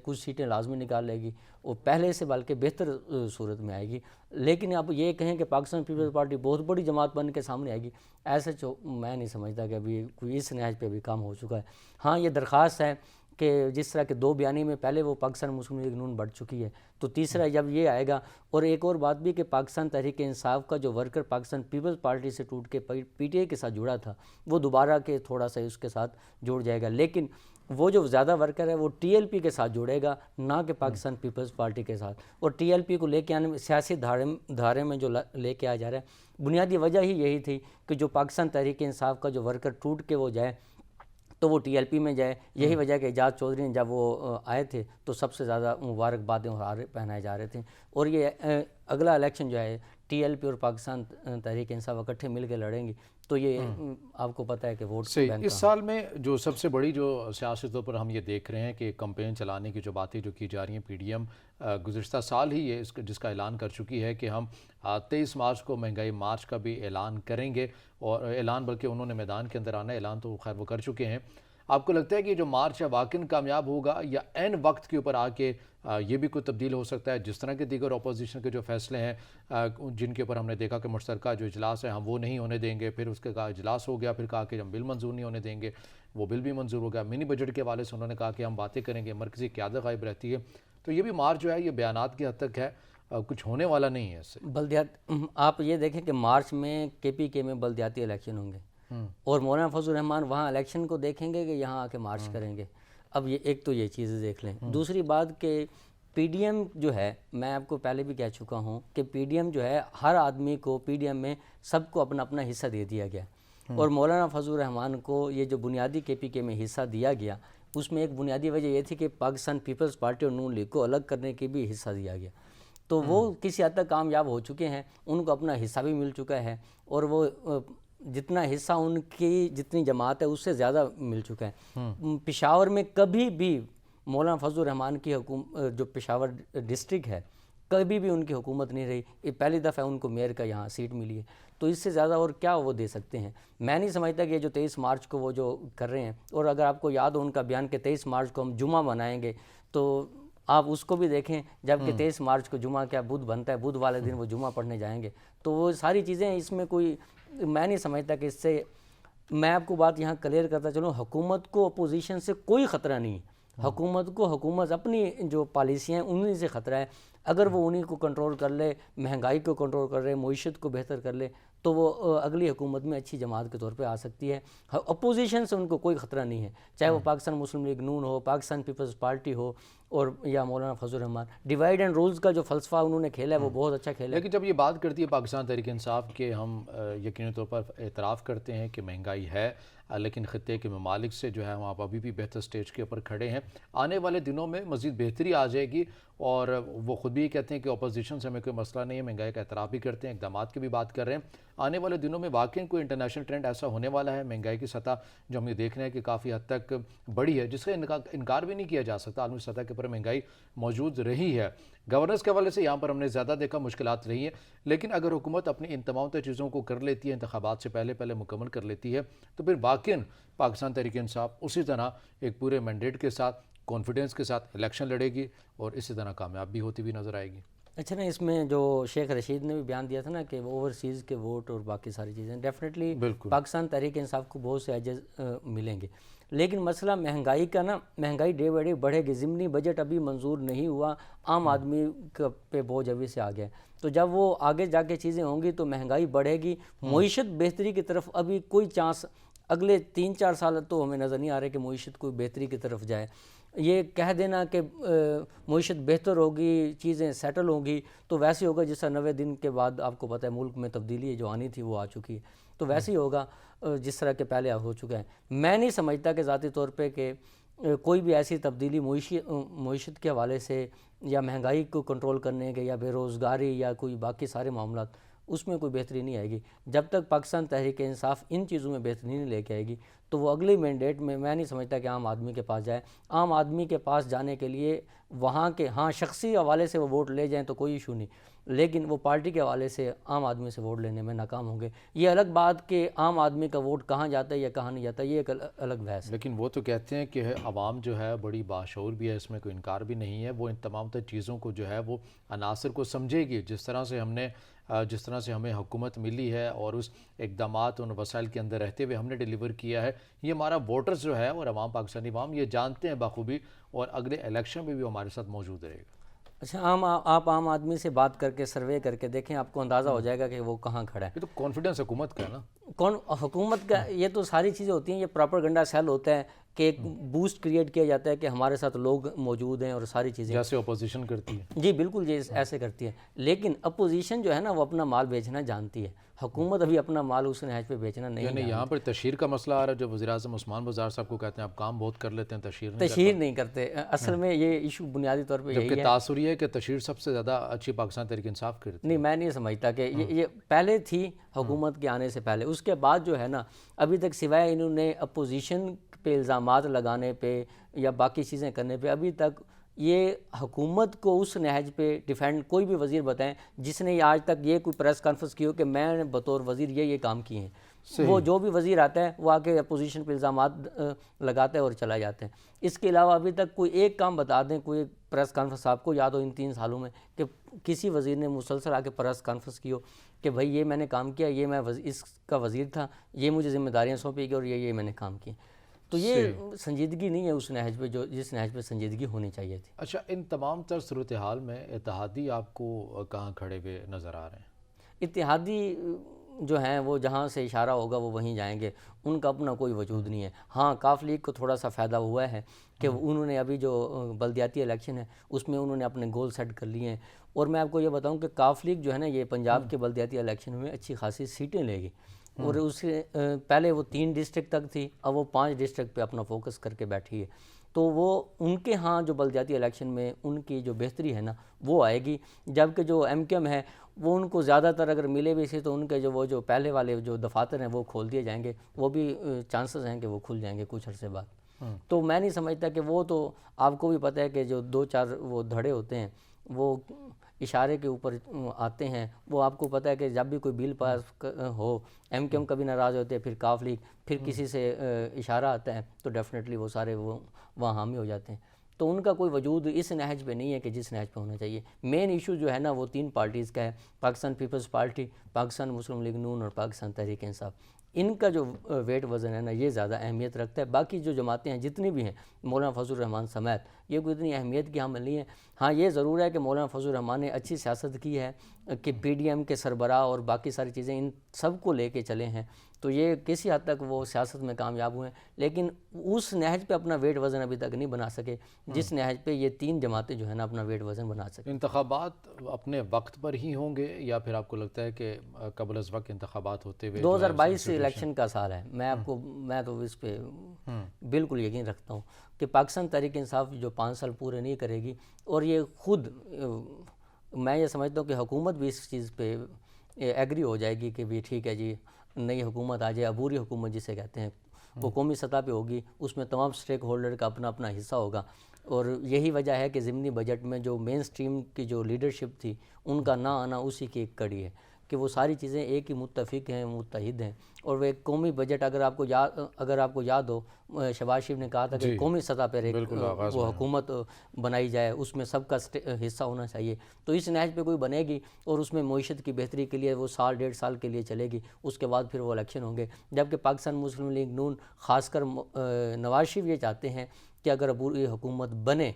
کچھ سیٹیں لازمی نکال لے گی، وہ پہلے سے بلکہ بہتر صورت میں آئے گی۔ لیکن آپ یہ کہیں کہ پاکستان پیپلز پارٹی بہت بڑی جماعت بن کے سامنے آئے گی، ایسے میں نہیں سمجھتا کہ ابھی کوئی اس نہج پہ بھی کام ہو چکا ہے۔ ہاں، یہ درخواست ہے کہ جس طرح کے 2 بیانی میں پہلے وہ پاکستان مسلم لیگ نون بڑھ چکی ہے، تو تیسرا جب یہ آئے گا، اور ایک اور بات بھی کہ پاکستان تحریک انصاف کا جو ورکر پاکستان پیپلز پارٹی سے ٹوٹ کے پی ٹی آئی کے ساتھ جڑا تھا، وہ دوبارہ کے تھوڑا سا اس کے ساتھ جڑ جائے گا، لیکن وہ جو زیادہ ورکر ہے وہ ٹی ایل پی کے ساتھ جڑے گا، نہ کہ پاکستان پیپلز پارٹی کے ساتھ۔ اور ٹی ایل پی کو لے کے آنے میں سیاسی دھارے میں جو لے کے آ جا رہا ہے، بنیادی وجہ ہی یہی تھی کہ جو پاکستان تحریک انصاف کا جو ورکر ٹوٹ کے وہ جائے تو وہ ٹی ایل پی میں جائے۔ یہی وجہ کہ اعجاز چودھری نے جب وہ آئے تھے تو سب سے زیادہ مبارکبادیں اور ہار پہنائے جا رہے تھے، اور یہ اگلا الیکشن جو ہے ٹی ایل پی اور پاکستان تحریک انصاف اکٹھے مل کے لڑیں گی، تو یہ آپ کو پتہ ہے کہ ووٹ صحیح۔ اس سال میں جو سب سے بڑی جو سیاسی طور پر ہم یہ دیکھ رہے ہیں کہ کمپین چلانے کی جو باتیں جو کی جا رہی ہیں، پی ڈی ایم گزشتہ سال ہی یہ جس کا اعلان کر چکی ہے کہ ہم 23 مارچ کو مہنگائی مارچ کا بھی اعلان کریں گے، اور اعلان بلکہ انہوں نے میدان کے اندر آنا ہے، اعلان تو خیر وہ کر چکے ہیں۔ آپ کو لگتا ہے کہ جو مارچ ہے واقعی کامیاب ہوگا، یا عین وقت کے اوپر آ کے یہ بھی کوئی تبدیل ہو سکتا ہے، جس طرح کے دیگر اپوزیشن کے جو فیصلے ہیں جن کے اوپر ہم نے دیکھا کہ مشترکہ جو اجلاس ہے ہم وہ نہیں ہونے دیں گے، پھر اس کے کہا اجلاس ہو گیا، پھر کہا کہ ہم بل منظور نہیں ہونے دیں گے، وہ بل بھی منظور ہو گیا۔ منی بجٹ کے حوالے سے انہوں نے کہا کہ ہم باتیں کریں گے، مرکزی قیادت غائب رہتی ہے، تو یہ بھی مارچ جو ہے یہ بیانات کی حد تک ہے، کچھ ہونے والا نہیں ہے اس سے۔ بلدیات آپ یہ دیکھیں کہ مارچ میں کے پی کے میں بلدیاتی الیکشن ہوں گے، اور مولانا فضل الرحمان وہاں الیکشن کو دیکھیں گے کہ یہاں آ کے مارچ کریں گے۔ اب یہ ایک تو یہ چیزیں دیکھ لیں۔ دوسری بات کہ پی ڈی ایم جو ہے، میں آپ کو پہلے بھی کہہ چکا ہوں کہ پی ڈی ایم جو ہے ہر آدمی کو پی ڈی ایم میں سب کو اپنا اپنا حصہ دے دیا گیا، اور مولانا فضل الرحمان کو یہ جو بنیادی کے پی کے میں حصہ دیا گیا، اس میں ایک بنیادی وجہ یہ تھی کہ پاکستان پیپلز پارٹی اور نون لیگ کو الگ کرنے کی بھی حصہ دیا گیا، تو وہ کسی حد تک کامیاب ہو چکے ہیں، ان کو اپنا حصہ بھی مل چکا ہے، اور وہ جتنا حصہ ان کی جتنی جماعت ہے اس سے زیادہ مل چکا ہے۔ پشاور میں کبھی بھی مولانا فضل الرحمان کی جو پشاور ڈسٹرکٹ ہے، کبھی بھی ان کی حکومت نہیں رہی، یہ پہلی دفعہ ان کو میئر کا یہاں سیٹ ملی ہے، تو اس سے زیادہ اور کیا وہ دے سکتے ہیں؟ میں نہیں سمجھتا کہ یہ جو 23 مارچ کو وہ جو کر رہے ہیں، اور اگر آپ کو یاد ہو ان کا بیان کہ 23 مارچ کو ہم جمعہ منائیں گے، تو آپ اس کو بھی دیکھیں، جبکہ 23 مارچ کو جمعہ کیا بدھ بنتا ہے، بدھ والے دن وہ جمعہ پڑھنے جائیں گے، تو وہ ساری چیزیں اس میں کوئی، میں نہیں سمجھتا کہ اس سے، میں آپ کو بات یہاں کلیئر کرتا چلوں، حکومت کو اپوزیشن سے کوئی خطرہ نہیں ہے، حکومت اپنی جو پالیسیاں ہیں انہی سے خطرہ ہے، اگر وہ انہی کو کنٹرول کر لے، مہنگائی کو کنٹرول کر لے، معیشت کو بہتر کر لے، تو وہ اگلی حکومت میں اچھی جماعت کے طور پہ آ سکتی ہے۔ اپوزیشن سے ان کو کوئی خطرہ نہیں ہے، چاہے وہ پاکستان مسلم لیگ نون ہو، پاکستان پیپلز پارٹی ہو، اور یا مولانا فضل الرحمان۔ ڈیوائیڈ اینڈ رولز کا جو فلسفہ انہوں نے کھیلا ہے وہ بہت اچھا کھیلا ہے۔ لیکن جب یہ بات کرتی ہے پاکستان تحریک انصاف کے، ہم یقینی طور پر اعتراف کرتے ہیں کہ مہنگائی ہے، لیکن خطے کے ممالک سے جو ہے ہم آپ ابھی بھی بہتر سٹیج کے اوپر کھڑے ہیں، آنے والے دنوں میں مزید بہتری آ جائے گی، اور وہ خود بھی کہتے ہیں کہ اپوزیشن سے ہمیں کوئی مسئلہ نہیں ہے، مہنگائی کا اعتراف بھی کرتے ہیں، اقدامات کی بھی بات کر رہے ہیں۔ آنے والے دنوں میں واقعی کوئی انٹرنیشنل ٹرینڈ ایسا ہونے والا ہے، مہنگائی کی سطح جو ہم یہ دیکھ رہے ہیں کہ کافی حد تک بڑی ہے، جس کا انکار بھی نہیں کیا جا سکتا، عالمی سطح کے اوپر مہنگائی موجود رہی ہے۔ گورننس کے حوالے سے یہاں پر ہم نے زیادہ دیکھا مشکلات رہی ہیں، لیکن اگر حکومت اپنی ان تمام چیزوں کو کر لیتی ہے، انتخابات سے پہلے مکمل کر لیتی ہے، تو پھر واقعی پاکستان تحریک انصاف اسی طرح ایک پورے مینڈیٹ کے ساتھ، کانفیڈنس کے ساتھ الیکشن لڑے گی، اور اسی طرح کامیاب بھی ہوتی بھی نظر آئے گی۔ اچھا نا، اس میں جو شیخ رشید نے بھی بیان دیا تھا نا کہ اوورسیز کے ووٹ اور باقی ساری چیزیں، ڈیفینیٹلی بالکل پاکستان تحریک انصاف کو بہت سے ایجز ملیں گے، لیکن مسئلہ مہنگائی کا نا، مہنگائی ڈے بائی ڈے بڑھے گی. ضمنی بجٹ ابھی منظور نہیں ہوا، عام آدمی پہ بوجھ ابھی سے آ گیا ہے، تو جب وہ آگے جا کے چیزیں ہوں گی تو مہنگائی بڑھے گی. معیشت بہتری کی طرف ابھی کوئی چانس اگلے 3-4 سال تو ہمیں نظر نہیں آ رہا کہ معیشت کوئی بہتری کی طرف جائے. یہ کہہ دینا کہ معیشت بہتر ہوگی، چیزیں سیٹل ہوں گی، تو ویسے ہوگا جس طرح 90 دن کے بعد آپ کو پتہ ہے ملک میں تبدیلی جو آنی تھی وہ آ چکی ہے، تو ویسے ہی ہوگا جس طرح کے پہلے ہو چکا ہے. میں نہیں سمجھتا کہ ذاتی طور پہ کہ کوئی بھی ایسی تبدیلی معیشت کے حوالے سے یا مہنگائی کو کنٹرول کرنے کے یا بے روزگاری یا کوئی باقی سارے معاملات، اس میں کوئی بہتری نہیں آئے گی. جب تک پاکستان تحریک انصاف ان چیزوں میں بہتری نہیں لے کے آئے گی تو وہ اگلی مینڈیٹ میں نہیں سمجھتا کہ عام آدمی کے پاس جائے. عام آدمی کے پاس جانے کے لیے وہاں کے شخصی حوالے سے وہ ووٹ لے جائیں تو کوئی ایشو نہیں، لیکن وہ پارٹی کے حوالے سے عام آدمی سے ووٹ لینے میں ناکام ہوں گے. یہ الگ بات کہ عام آدمی کا ووٹ کہاں جاتا ہے یا کہاں نہیں جاتا، یہ ایک الگ بحث ہے. لیکن وہ تو کہتے ہیں کہ عوام جو ہے بڑی باشعور بھی ہے، اس میں کوئی انکار بھی نہیں ہے، وہ ان تمام تر چیزوں کو جو ہے وہ عناصر کو سمجھے گی. جس طرح سے ہمیں حکومت ملی ہے اور اس اقدامات اور وسائل کے اندر رہتے ہوئے ہم نے ڈیلیور کیا ہے، یہ ہمارا ووٹرز جو ہے اور عوام، پاکستانی عوام یہ جانتے ہیں بخوبی، اور اگلے الیکشن میں بھی وہ ہمارے ساتھ موجود رہے گا. اچھا، آپ عام آدمی سے بات کر کے سروے کر کے دیکھیں، آپ کو اندازہ ہو جائے گا کہ وہ کہاں کھڑا ہے. یہ تو کانفیڈنس حکومت کا ہے نا. حکومت کا یہ تو ساری چیزیں ہوتی ہیں، یہ پراپرگنڈا سیل ہوتا ہے کہ ایک بوسٹ کریٹ کیا جاتا ہے کہ ہمارے ساتھ لوگ موجود ہیں اور ساری چیزیں، جیسے اپوزیشن کرتی ہے. جی بالکل یہ ایسے کرتی ہے. لیکن اپوزیشن جو ہے نا وہ اپنا مال بیچنا جانتی ہے، حکومت ابھی اپنا مال اس نہج پہ بیچنا نہیں یعنی جانتی. یہاں پر تشہیر کا مسئلہ آ رہا ہے، جو وزیر اعظم عثمان بزار صاحب کو کہتے ہیں آپ کام بہت کر لیتے ہیں، تشہیر نہیں کرتے. اصل میں یہ ایشو بنیادی طور پہ یہی جبکہ ہے. تاثر یہ ہے کہ تشہیر سب سے زیادہ اچھی پاکستان تحریک انصاف کرتی ہے. نہیں، میں نہیں سمجھتا کہ یہ پہلے تھی حکومت کے آنے سے پہلے. اس کے بعد جو ہے نا ابھی تک سوائے انہوں نے اپوزیشن پہ الزامات لگانے پہ یا باقی چیزیں کرنے پہ، ابھی تک یہ حکومت کو اس نہج پہ ڈیفینڈ کوئی بھی وزیر بتائیں جس نے آج تک یہ کوئی پریس کانفرنس کی ہو کہ میں نے بطور وزیر یہ کام کیے ہیں. وہ جو بھی وزیر آتا ہے وہ آ کے اپوزیشن پہ الزامات لگاتا ہے اور چلا جاتے ہیں. اس کے علاوہ ابھی تک کوئی ایک کام بتا دیں، کوئی پریس کانفرنس آپ کو یاد ہو ان 3 سالوں میں کہ کسی وزیر نے مسلسل آ کے پریس کانفرنس کی ہو کہ بھائی یہ میں نے کام کیا، یہ میں اس کا وزیر تھا، یہ مجھے ذمہ داریاں سونپی گئی اور یہ میں نے کام کی. تو یہ سنجیدگی نہیں ہے اس نہج پہ جس نہج پہ سنجیدگی ہونی چاہیے تھی. اچھا، ان تمام تر صورتحال میں اتحادی آپ کو کہاں کھڑے ہوئے نظر آ رہے ہیں؟ اتحادی جو ہیں وہ جہاں سے اشارہ ہوگا وہ وہیں جائیں گے، ان کا اپنا کوئی وجود نہیں ہے. کاف لیگ کو تھوڑا سا فائدہ ہوا ہے کہ انہوں نے ابھی جو بلدیاتی الیکشن ہے اس میں انہوں نے اپنے گول سیٹ کر لیے ہیں. اور میں آپ کو یہ بتاؤں کہ کاف لیگ جو ہے نا یہ پنجاب کے بلدیاتی الیکشن میں اچھی خاصی سیٹیں لے گی، اور اس سے پہلے وہ 3 ڈسٹرکٹ تک تھی، اب وہ 5 ڈسٹرکٹ پہ اپنا فوکس کر کے بیٹھی ہے. تو وہ ان کے جو بلدیاتی الیکشن میں ان کی جو بہتری ہے نا وہ آئے گی. جبکہ جو ایم کیو ایم ہے وہ ان کو زیادہ تر اگر ملے بھی سے تو ان کے جو پہلے والے جو دفاتر ہیں وہ کھول دیے جائیں گے، وہ بھی چانسز ہیں کہ وہ کھل جائیں گے کچھ عرصے بعد. تو میں نہیں سمجھتا کہ وہ، تو آپ کو بھی پتہ ہے کہ جو 2-4 وہ دھڑے ہوتے ہیں وہ اشارے کے اوپر آتے ہیں. وہ آپ کو پتہ ہے کہ جب بھی کوئی بل پاس ہو ایم کیو ایم کبھی ناراض ہوتے ہیں، پھر کاف لیگ، پھر کسی سے اشارہ آتا ہے تو ڈیفینیٹلی وہ سارے وہاں حامی ہو جاتے ہیں. تو ان کا کوئی وجود اس نہج پہ نہیں ہے کہ جس نہج پہ ہونا چاہیے. مین ایشو جو ہے نا وہ 3 پارٹیز کا ہے، پاکستان پیپلز پارٹی، پاکستان مسلم لیگ نون اور پاکستان تحریک انصاف. ان کا جو ویٹ وزن ہے نا یہ زیادہ اہمیت رکھتا ہے. باقی جو جماعتیں ہیں جتنی بھی ہیں، مولانا فضل الرحمان سمیت، یہ کوئی اتنی اہمیت کی حامل نہیں ہے. یہ ضرور ہے کہ مولانا فضل الرحمان نے اچھی سیاست کی ہے کہ پی ڈی ایم کے سربراہ اور باقی ساری چیزیں ان سب کو لے کے چلے ہیں، تو یہ کسی حد تک وہ سیاست میں کامیاب ہوئے ہیں. لیکن اس نہج پہ اپنا ویٹ وزن ابھی تک نہیں بنا سکے جس نہج پہ یہ 3 جماعتیں جو ہے نا اپنا ویٹ وزن بنا سکیں. انتخابات اپنے وقت پر ہی ہوں گے یا پھر آپ کو لگتا ہے کہ قبل از وقت انتخابات ہوتے ہوئے 2022 الیکشن کا سال ہے؟ میں تو اس پہ بالکل یقین رکھتا ہوں کہ پاکستان تحریک انصاف جو 5 سال پورے نہیں کرے گی، اور یہ خود میں یہ سمجھتا ہوں کہ حکومت بھی اس چیز پہ ایگری ہو جائے گی کہ بھی ٹھیک ہے جی نئی حکومت آ جائے، عبوری حکومت جسے کہتے ہیں، وہ قومی سطح پہ ہوگی، اس میں تمام سٹیک ہولڈر کا اپنا اپنا حصہ ہوگا. اور یہی وجہ ہے کہ ضمنی بجٹ میں جو مین سٹریم کی جو لیڈرشپ تھی ان کا نہ آنا اسی کی ایک کڑی ہے کہ وہ ساری چیزیں ایک ہی متفق ہیں، متحد ہیں، اور وہ ایک قومی بجٹ اگر آپ کو یاد ہو شہباز شریف نے کہا تھا کہ قومی سطح پر ایک وہ حکومت بنائی جائے، اس میں سب کا حصہ ہونا چاہیے، تو اس نہج پہ کوئی بنے گی اور اس میں معیشت کی بہتری کے لیے وہ سال 1.5 سال کے لیے چلے گی، اس کے بعد پھر وہ الیکشن ہوں گے۔ جبکہ پاکستان مسلم لیگ نون خاص کر نواز شریف یہ چاہتے ہیں کہ اگر عبوری حکومت بنے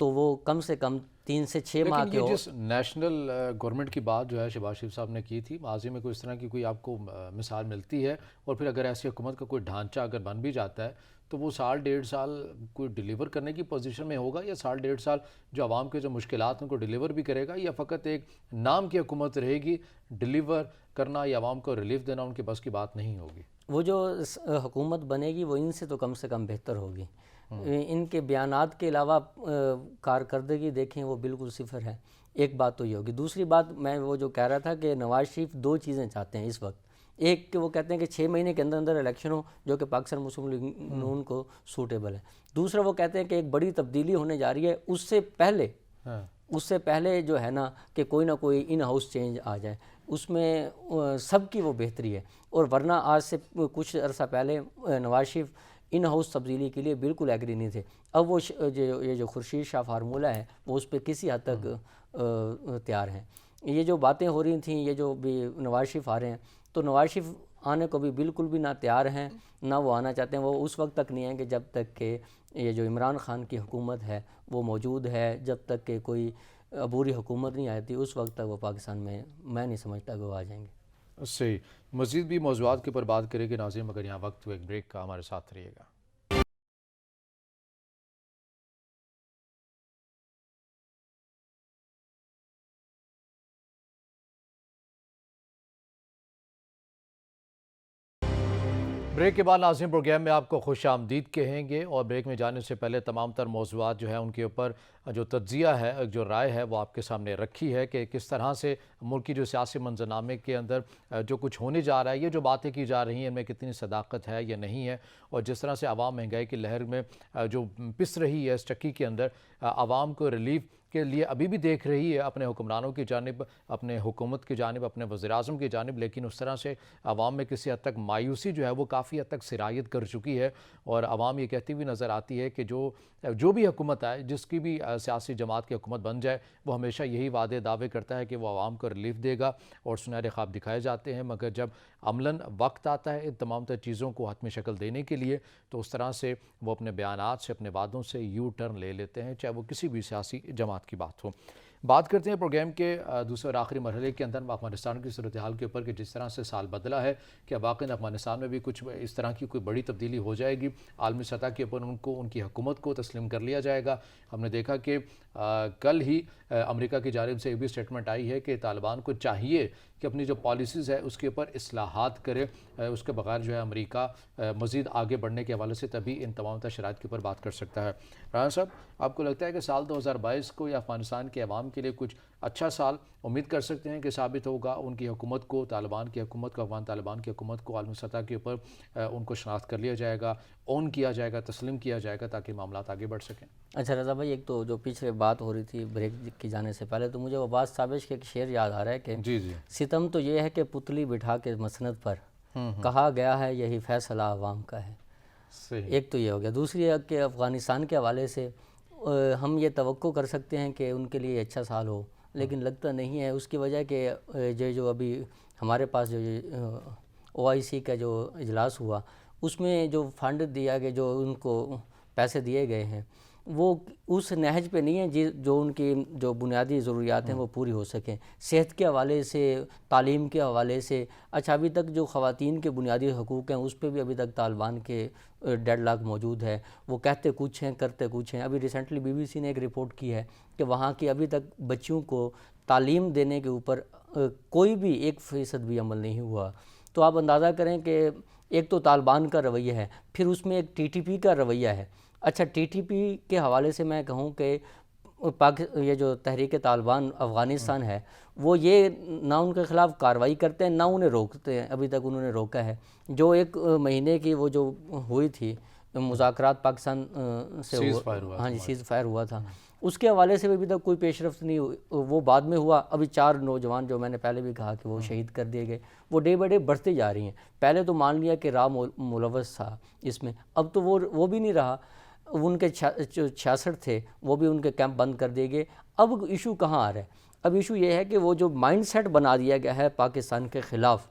تو وہ کم سے کم 3 سے 6 ماہ کے لیکن یہ جس نیشنل گورنمنٹ کی بات جو ہے شہباز شریف صاحب نے کی تھی، ماضی میں کوئی اس طرح کی کوئی آپ کو مثال ملتی ہے؟ اور پھر اگر ایسی حکومت کا کوئی ڈھانچہ اگر بن بھی جاتا ہے تو وہ سال 1.5 سال کوئی ڈیلیور کرنے کی پوزیشن میں ہوگا، یا سال 1.5 سال جو عوام کے جو مشکلات ہیں ان کو ڈیلیور بھی کرے گا، یا فقط ایک نام کی حکومت رہے گی، ڈیلیور کرنا یا عوام کو ریلیف دینا ان کے بس کی بات نہیں ہوگی؟ وہ جو حکومت بنے گی وہ ان سے تو کم سے کم بہتر ہوگی۔ ان کے بیانات کے علاوہ کارکردگی دیکھیں وہ بالکل صفر ہے، ایک بات تو یہ ہوگی۔ دوسری بات میں وہ جو کہہ رہا تھا کہ نواز شریف 2 چیزیں چاہتے ہیں اس وقت، ایک کہ وہ کہتے ہیں کہ 6 مہینے کے اندر اندر الیکشن ہو، جو کہ پاکستان مسلم لیگ نون کو سوٹیبل ہے۔ دوسرا وہ کہتے ہیں کہ ایک بڑی تبدیلی ہونے جا رہی ہے، اس سے پہلے جو ہے نا کہ کوئی نہ کوئی ان ہاؤس چینج آ جائے، اس میں سب کی وہ بہتری ہے۔ اور ورنہ آج سے کچھ عرصہ پہلے نواز شریف ان ہاؤس تبدیلی کے لیے بالکل ایگری نہیں تھے۔ اب وہ یہ جو خورشید شاہ فارمولہ ہے وہ اس پہ کسی حد تک تیار ہیں۔ یہ جو باتیں ہو رہی تھیں، یہ جو بھی نواز شریف آ رہے ہیں، تو نواز شریف آنے کو بھی بالکل بھی نہ تیار ہیں نہ وہ آنا چاہتے ہیں۔ وہ اس وقت تک نہیں ہیں کہ جب تک کہ یہ جو عمران خان کی حکومت ہے وہ موجود ہے، جب تک کہ کوئی عبوری حکومت نہیں آتی اس وقت تک وہ پاکستان میں نہیں سمجھتا کہ وہ آ جائیں گے۔ صحیح، مزید بھی موضوعات کے اوپر بات کریں گے ناظرین، مگر یہاں وقت ایک بریک کا، ہمارے ساتھ رہیے گا۔ بریک کے بعد ناظرین پروگرام میں آپ کو خوش آمدید کہیں گے، اور بریک میں جانے سے پہلے تمام تر موضوعات جو ہیں ان کے اوپر جو تجزیہ ہے، جو رائے ہے وہ آپ کے سامنے رکھی ہے کہ کس طرح سے ملک کی جو سیاسی منظرنامے کے اندر جو کچھ ہونے جا رہا ہے، یہ جو باتیں کی جا رہی ہیں ان میں کتنی صداقت ہے یا نہیں ہے، اور جس طرح سے عوام مہنگائی کی لہر میں جو پس رہی ہے اس چکی کے اندر، عوام کو ریلیف کے لیے ابھی بھی دیکھ رہی ہے اپنے حکمرانوں کی جانب، اپنے حکومت کی جانب، اپنے وزیر اعظم کی جانب، لیکن اس طرح سے عوام میں کسی حد تک مایوسی جو ہے وہ کافی حد تک سرایت کر چکی ہے، اور عوام یہ کہتی ہوئی نظر آتی ہے کہ جو بھی حکومت آئے، جس کی بھی سیاسی جماعت کی حکومت بن جائے، وہ ہمیشہ یہی وعدے دعوے کرتا ہے کہ وہ عوام کو ریلیف دے گا اور سنہرے خواب دکھائے جاتے ہیں، مگر جب عملاً وقت آتا ہے ان تمام تر چیزوں کو حتمی شکل دینے کے لیے تو اس طرح سے وہ اپنے بیانات سے، اپنے وعدوں سے یو ٹرن لے لیتے ہیں، چاہے وہ کسی بھی سیاسی جماعت کی بات ہو۔ بات کرتے ہیں پروگرام کے دوسرے اور آخری مرحلے کے اندر افغانستان کی صورتحال کے اوپر کہ جس طرح سے سال بدلا ہے، کہ واقعی افغانستان میں بھی کچھ اس طرح کی کوئی بڑی تبدیلی ہو جائے گی، عالمی سطح کے اوپر ان کی حکومت کو تسلیم کر لیا جائے گا۔ ہم نے دیکھا کہ کل ہی امریکہ کی جانب سے یہ بھی سٹیٹمنٹ آئی ہے کہ طالبان کو چاہیے کہ اپنی جو پالیسیز ہے اس کے اوپر اصلاحات کرے، اس کے بغیر جو ہے امریکہ مزید آگے بڑھنے کے حوالے سے تبھی ان تمام تر شرائط کے اوپر بات کر سکتا ہے۔ رانا صاحب، آپ کو لگتا ہے کہ سال 2022 کو یا افغانستان کے عوام کے لیے کچھ اچھا سال امید کر سکتے ہیں کہ ثابت ہوگا ان کی حکومت کو، طالبان کی حکومت کو، افغان طالبان کی حکومت کو عالمی سطح کے اوپر ان کو شناخت کر لیا جائے گا، اون کیا جائے گا، تسلیم کیا جائے گا تاکہ معاملات آگے بڑھ سکیں؟ اچھا رضا بھائی، ایک تو جو پیچھے بات ہو رہی تھی بریک کی جانے سے پہلے، تو مجھے عباس تابش کے ایک شعر یاد آ رہا ہے کہ جی ستم تو یہ ہے کہ پتلی بٹھا کے مسند پر کہا گیا ہے یہی فیصلہ عوام کا ہے۔ صحیح، ایک تو یہ ہو گیا۔ دوسری ہے کہ افغانستان کے حوالے سے ہم یہ توقع کر سکتے ہیں کہ ان کے لیے اچھا سال ہو، لیکن لگتا نہیں ہے۔ اس کی وجہ کہ جو ابھی ہمارے پاس جو OIC کا جو اجلاس ہوا اس میں جو فنڈ دیا گیا، جو ان کو پیسے دیے گئے ہیں، وہ اس نہج پہ نہیں ہے جو ان کی جو بنیادی ضروریات ہیں وہ پوری ہو سکیں۔ صحت کے حوالے سے، تعلیم کے حوالے سے، اچھا ابھی تک جو خواتین کے بنیادی حقوق ہیں اس پہ بھی ابھی تک طالبان کے ڈیڈ لاک موجود ہے۔ وہ کہتے کچھ ہیں، کرتے کچھ ہیں۔ ابھی ریسنٹلی BBC نے ایک رپورٹ کی ہے کہ وہاں کی ابھی تک بچیوں کو تعلیم دینے کے اوپر کوئی بھی 1% بھی عمل نہیں ہوا۔ تو آپ اندازہ کریں کہ ایک تو طالبان کا رویہ ہے، پھر اس میں ایک TTP کا رویہ ہے۔ اچھا TTP کے حوالے سے میں کہوں کہ یہ جو تحریک طالبان افغانستان ہے وہ یہ نہ ان کے خلاف کارروائی کرتے ہیں نہ انہیں روکتے ہیں، ابھی تک انہوں نے روکا ہے۔ جو 1 مہینے کی وہ جو ہوئی تھی مذاکرات پاکستان سے، سیز فائر ہوا، ہاں جی سیز فائر ہوا تھا، اس کے حوالے سے بھی ابھی تک کوئی پیش رفت نہیں ہوئی. وہ بعد میں ہوا. ابھی 4 نوجوان جو میں نے پہلے بھی کہا کہ وہ شہید کر دیے گئے, وہ ڈے بائی ڈے بڑھتے جا رہی ہیں. پہلے تو مان لیا کہ راہ ملوث تھا اس میں, اب تو وہ بھی نہیں رہا. ان کے 66 تھے وہ بھی ان کے کیمپ بند کر دیے گئے. اب ایشو کہاں آ رہا ہے؟ اب ایشو یہ ہے کہ وہ جو مائنڈ سیٹ بنا دیا گیا ہے پاکستان کے خلاف,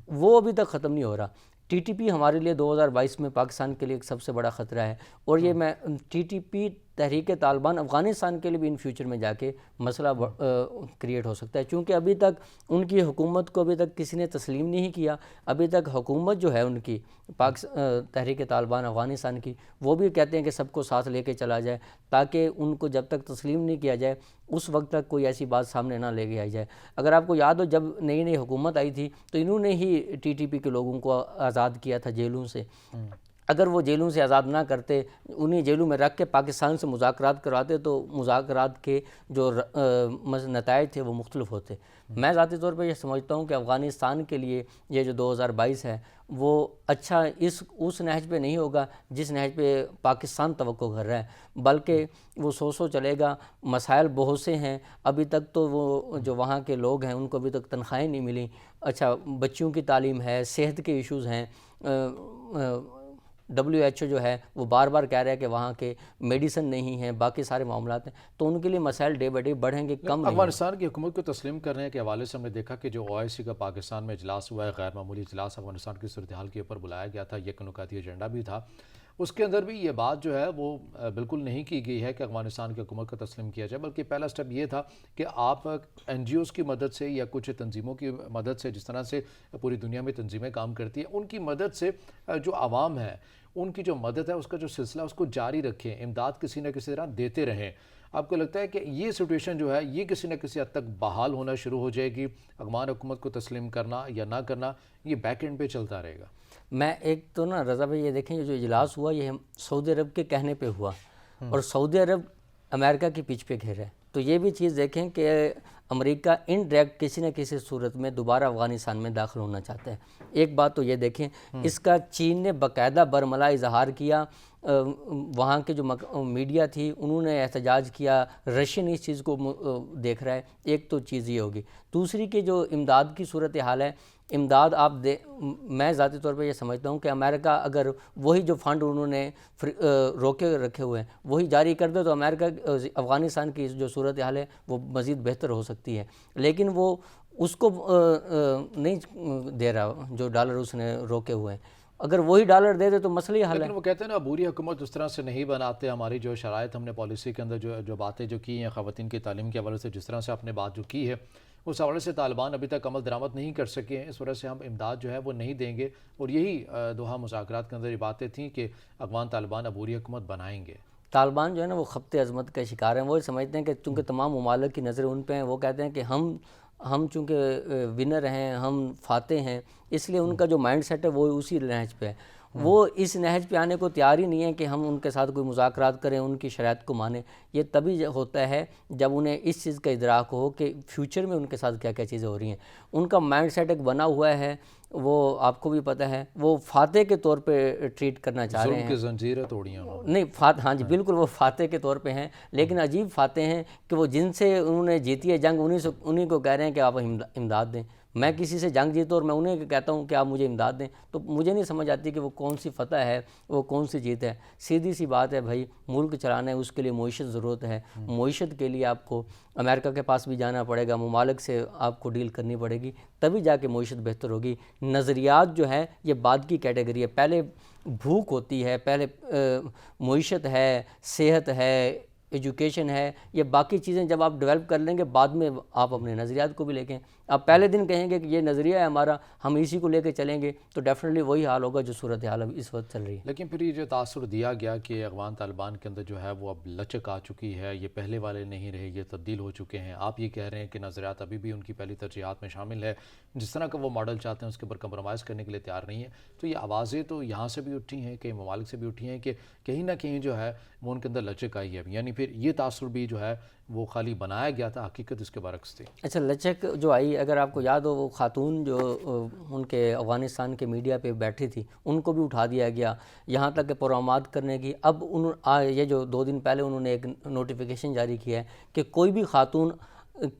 وہ ابھی تک ختم نہیں ہو رہا. ٹی ٹی پی ہمارے لیے 2022 میں پاکستان کے لیے ایک سب سے بڑا خطرہ ہے, اور یہ میں ٹی ٹی پی تحریک طالبان افغانستان کے لیے بھی ان فیوچر میں جا کے مسئلہ کریٹ ہو سکتا ہے, چونکہ ابھی تک ان کی حکومت کو ابھی تک کسی نے تسلیم نہیں کیا. ابھی تک حکومت جو ہے ان کی تحریک طالبان افغانستان کی, وہ بھی کہتے ہیں کہ سب کو ساتھ لے کے چلا جائے, تاکہ ان کو جب تک تسلیم نہیں کیا جائے اس وقت تک کوئی ایسی بات سامنے نہ لے کے آئی جائے. اگر آپ کو یاد ہو جب نئی نئی حکومت آئی تھی تو انہوں نے ہی ٹی ٹی پی کے لوگوں کو آزاد کیا تھا جیلوں سے. اگر وہ جیلوں سے آزاد نہ کرتے, انہیں جیلوں میں رکھ کے پاکستان سے مذاکرات کرواتے, تو مذاکرات کے جو نتائج تھے وہ مختلف ہوتے. میں ذاتی طور پہ یہ سمجھتا ہوں کہ افغانستان کے لیے یہ جو 2022 ہے وہ اچھا اس نہج پہ نہیں ہوگا جس نہج پہ پاکستان توقع کر رہا ہے, بلکہ وہ سو چلے گا. مسائل بہت سے ہیں ابھی تک, تو وہ جو وہاں کے لوگ ہیں ان کو ابھی تک تنخواہیں نہیں ملیں. اچھا, بچیوں کی تعلیم ہے, صحت کے ایشوز ہیں. WHO جو ہے وہ بار بار کہہ رہا ہے کہ وہاں کے میڈیسن نہیں ہیں, باقی سارے معاملات ہیں, تو ان کے لیے مسائل ڈے بائی ڈے بڑھیں گے, کم نہیں. افغانستان کی حکومت کو تسلیم کرنے کے حوالے سے ہم نے دیکھا کہ جو OIC کا پاکستان میں اجلاس ہوا ہے, غیر معمولی اجلاس افغانستان کی صورتحال کے اوپر بلایا گیا تھا, یک نکاتی ایجنڈا بھی تھا. اس کے اندر بھی یہ بات جو ہے وہ بالکل نہیں کی گئی ہے کہ افغانستان کی حکومت کو تسلیم کیا جائے, بلکہ پہلا سٹیپ یہ تھا کہ آپ NGOs کی مدد سے یا کچھ تنظیموں کی مدد سے, جس طرح سے پوری دنیا میں تنظیمیں کام کرتی ہیں, ان کی مدد سے جو عوام ہے ان کی جو مدد ہے اس کا جو سلسلہ اس کو جاری رکھیں, امداد کسی نہ کسی طرح دیتے رہیں. آپ کو لگتا ہے کہ یہ سچویشن جو ہے یہ کسی نہ کسی حد تک بحال ہونا شروع ہو جائے گی؟ افغان حکومت کو تسلیم کرنا یا نہ کرنا یہ بیک اینڈ پہ چلتا رہے گا؟ میں ایک تو نا رضا بھائی یہ دیکھیں, یہ جو اجلاس ہوا یہ سعودی عرب کے کہنے پہ ہوا, اور سعودی عرب امریکہ کی پیچھ پہ گھیرا ہے. تو یہ بھی چیز دیکھیں کہ امریکہ انڈائریکٹ کسی نہ کسی صورت میں دوبارہ افغانستان میں داخل ہونا چاہتا ہے. ایک بات تو یہ دیکھیں, اس کا چین نے باقاعدہ برملا اظہار کیا, وہاں کے جو میڈیا تھی انہوں نے احتجاج کیا, رشین اس چیز کو دیکھ رہا ہے. ایک تو چیز یہ ہوگی. دوسری کہ جو امداد کی صورتحال ہے, امداد میں ذاتی طور پہ یہ سمجھتا ہوں کہ امریکہ اگر وہی جو فنڈ انہوں نے روکے رکھے ہوئے ہیں وہی جاری کر دے تو امریکہ افغانستان کی جو صورتحال ہے وہ مزید بہتر ہو سکتی ہے. لیکن وہ اس کو نہیں دے رہا جو ڈالر اس نے روکے ہوئے ہیں. اگر وہی ڈالر دے دے تو مسئلہ حل ہے. لیکن وہ کہتے ہیں نا عبوری حکومت اس طرح سے نہیں بناتے. ہماری جو شرائط ہم نے پالیسی کے اندر جو باتیں جو کی ہیں خواتین کی تعلیم کے حوالے سے, جس طرح سے آپ نے بات جو کی ہے, اس حوالے سے طالبان ابھی تک عمل درآمد نہیں کر سکے ہیں. اس وجہ سے ہم امداد جو ہے وہ نہیں دیں گے, اور یہی دوحہ مذاکرات کے اندر یہ باتیں تھیں کہ افغان طالبان عبوری حکومت بنائیں گے. طالبان جو ہے نا وہ خبت عظمت کا شکار ہیں. وہ سمجھتے ہیں کہ چونکہ تمام ممالک کی نظریں ان پہ ہیں, وہ کہتے ہیں کہ ہم چونکہ ونر ہیں, ہم فاتح ہیں, اس لیے ان کا جو مائنڈ سیٹ ہے وہ اسی نہج پہ ہے. وہ اس نہج پہ آنے کو تیار ہی نہیں ہے کہ ہم ان کے ساتھ کوئی مذاکرات کریں, ان کی شرائط کو مانیں. یہ تبھی ہوتا ہے جب انہیں اس چیز کا ادراک ہو کہ فیوچر میں ان کے ساتھ کیا کیا چیزیں ہو رہی ہیں. ان کا مائنڈ سیٹ ایک بنا ہوا ہے, وہ آپ کو بھی پتہ ہے, وہ فاتح کے طور پہ ٹریٹ کرنا چاہ رہے ہیں. ظلم کی زنجیریں توڑیاں نہیں ہاں جی بالکل, وہ فاتح کے طور پہ ہیں, لیکن عجیب فاتح ہیں کہ وہ جن سے انہوں نے جیتی ہے جنگ انہیں کو کہہ رہے ہیں کہ آپ امداد دیں. میں کسی سے جنگ جیتوں اور میں انہیں کہتا ہوں کہ آپ مجھے امداد دیں, تو مجھے نہیں سمجھ آتی کہ وہ کون سی فتح ہے, وہ کون سی جیت ہے. سیدھی سی بات ہے بھائی, ملک چلانا ہے, اس کے لیے معیشت ضرورت ہے. معیشت کے لیے آپ کو امریکہ کے پاس بھی جانا پڑے گا, ممالک سے آپ کو ڈیل کرنی پڑے گی, تبھی جا کے معیشت بہتر ہوگی. نظریات جو ہے یہ بعد کی کیٹیگری ہے. پہلے بھوک ہوتی ہے, پہلے معیشت ہے, صحت ہے, ایجوکیشن ہے, یہ باقی چیزیں جب آپ ڈیولپ کر لیں گے بعد میں آپ اپنے نظریات کو بھی لے کے, آپ پہلے دن کہیں گے کہ یہ نظریہ ہے ہمارا, ہم اسی کو لے کے چلیں گے, تو ڈیفینیٹلی وہی حال ہوگا جو صورتحال اب اس وقت چل رہی ہے. لیکن پھر یہ جو تاثر دیا گیا کہ افغان طالبان کے اندر جو ہے وہ اب لچک آ چکی ہے, یہ پہلے والے نہیں رہے, یہ تبدیل ہو چکے ہیں. آپ یہ کہہ رہے ہیں کہ نظریات ابھی بھی ان کی پہلی ترجیحات میں شامل ہے, جس طرح کا وہ ماڈل چاہتے ہیں اس کے اوپر کمپرومائز کرنے کے لیے تیار نہیں ہے. تو یہ آوازیں تو یہاں سے بھی اٹھی ہیں, کئی ممالک سے بھی اٹھی ہیں کہ کہیں نہ کہیں جو ہے وہ ان کے اندر لچک آئی ہے. یعنی پھر یہ تاثر بھی جو ہے وہ خالی بنایا گیا تھا، حقیقت اس کے برعکس تھی؟ اچھا، لچک جو آئی، اگر آپ کو یاد ہو وہ خاتون جو ان کے افغانستان کے میڈیا پہ بیٹھی تھی، ان کو بھی اٹھا دیا گیا، یہاں تک کہ پراماد کرنے کی. اب یہ جو 2 دن پہلے انہوں نے ایک نوٹیفیکیشن جاری کیا ہے کہ کوئی بھی خاتون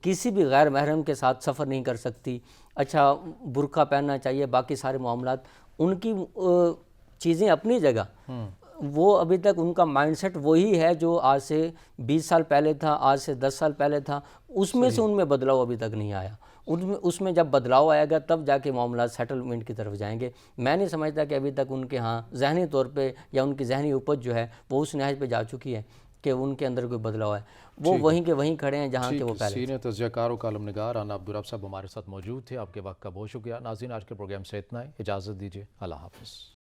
کسی بھی غیر محرم کے ساتھ سفر نہیں کر سکتی. اچھا، برقع پہننا چاہیے، باقی سارے معاملات ان کی چیزیں اپنی جگہ. وہ ابھی تک ان کا مائنڈ سیٹ وہی ہے جو آج سے 20 سال پہلے تھا، آج سے 10 سال پہلے تھا. اس میں سے ان میں بدلاؤ ابھی تک نہیں آیا. اس میں جب بدلاؤ آئے گا تب جا کے معاملات سیٹلمنٹ کی طرف جائیں گے. میں نہیں سمجھتا کہ ابھی تک ان کے ہاں ذہنی طور پہ یا ان کی ذہنی اپج جو ہے وہ اس نہج پہ جا چکی ہے کہ ان کے اندر کوئی بدلاؤ ہے. وہ وہیں کے وہیں کھڑے ہیں جہاں کے وہ پہلے. سینئر تجزیہ کار و کالم نگار رانا عبدالرب صاحب ہمارے ساتھ موجود تھے. آپ کے وقت کا بہت شکریہ. ناظرین، آج کے پروگرام سے اتنا ہے، اجازت دیجیے. اللہ حافظ.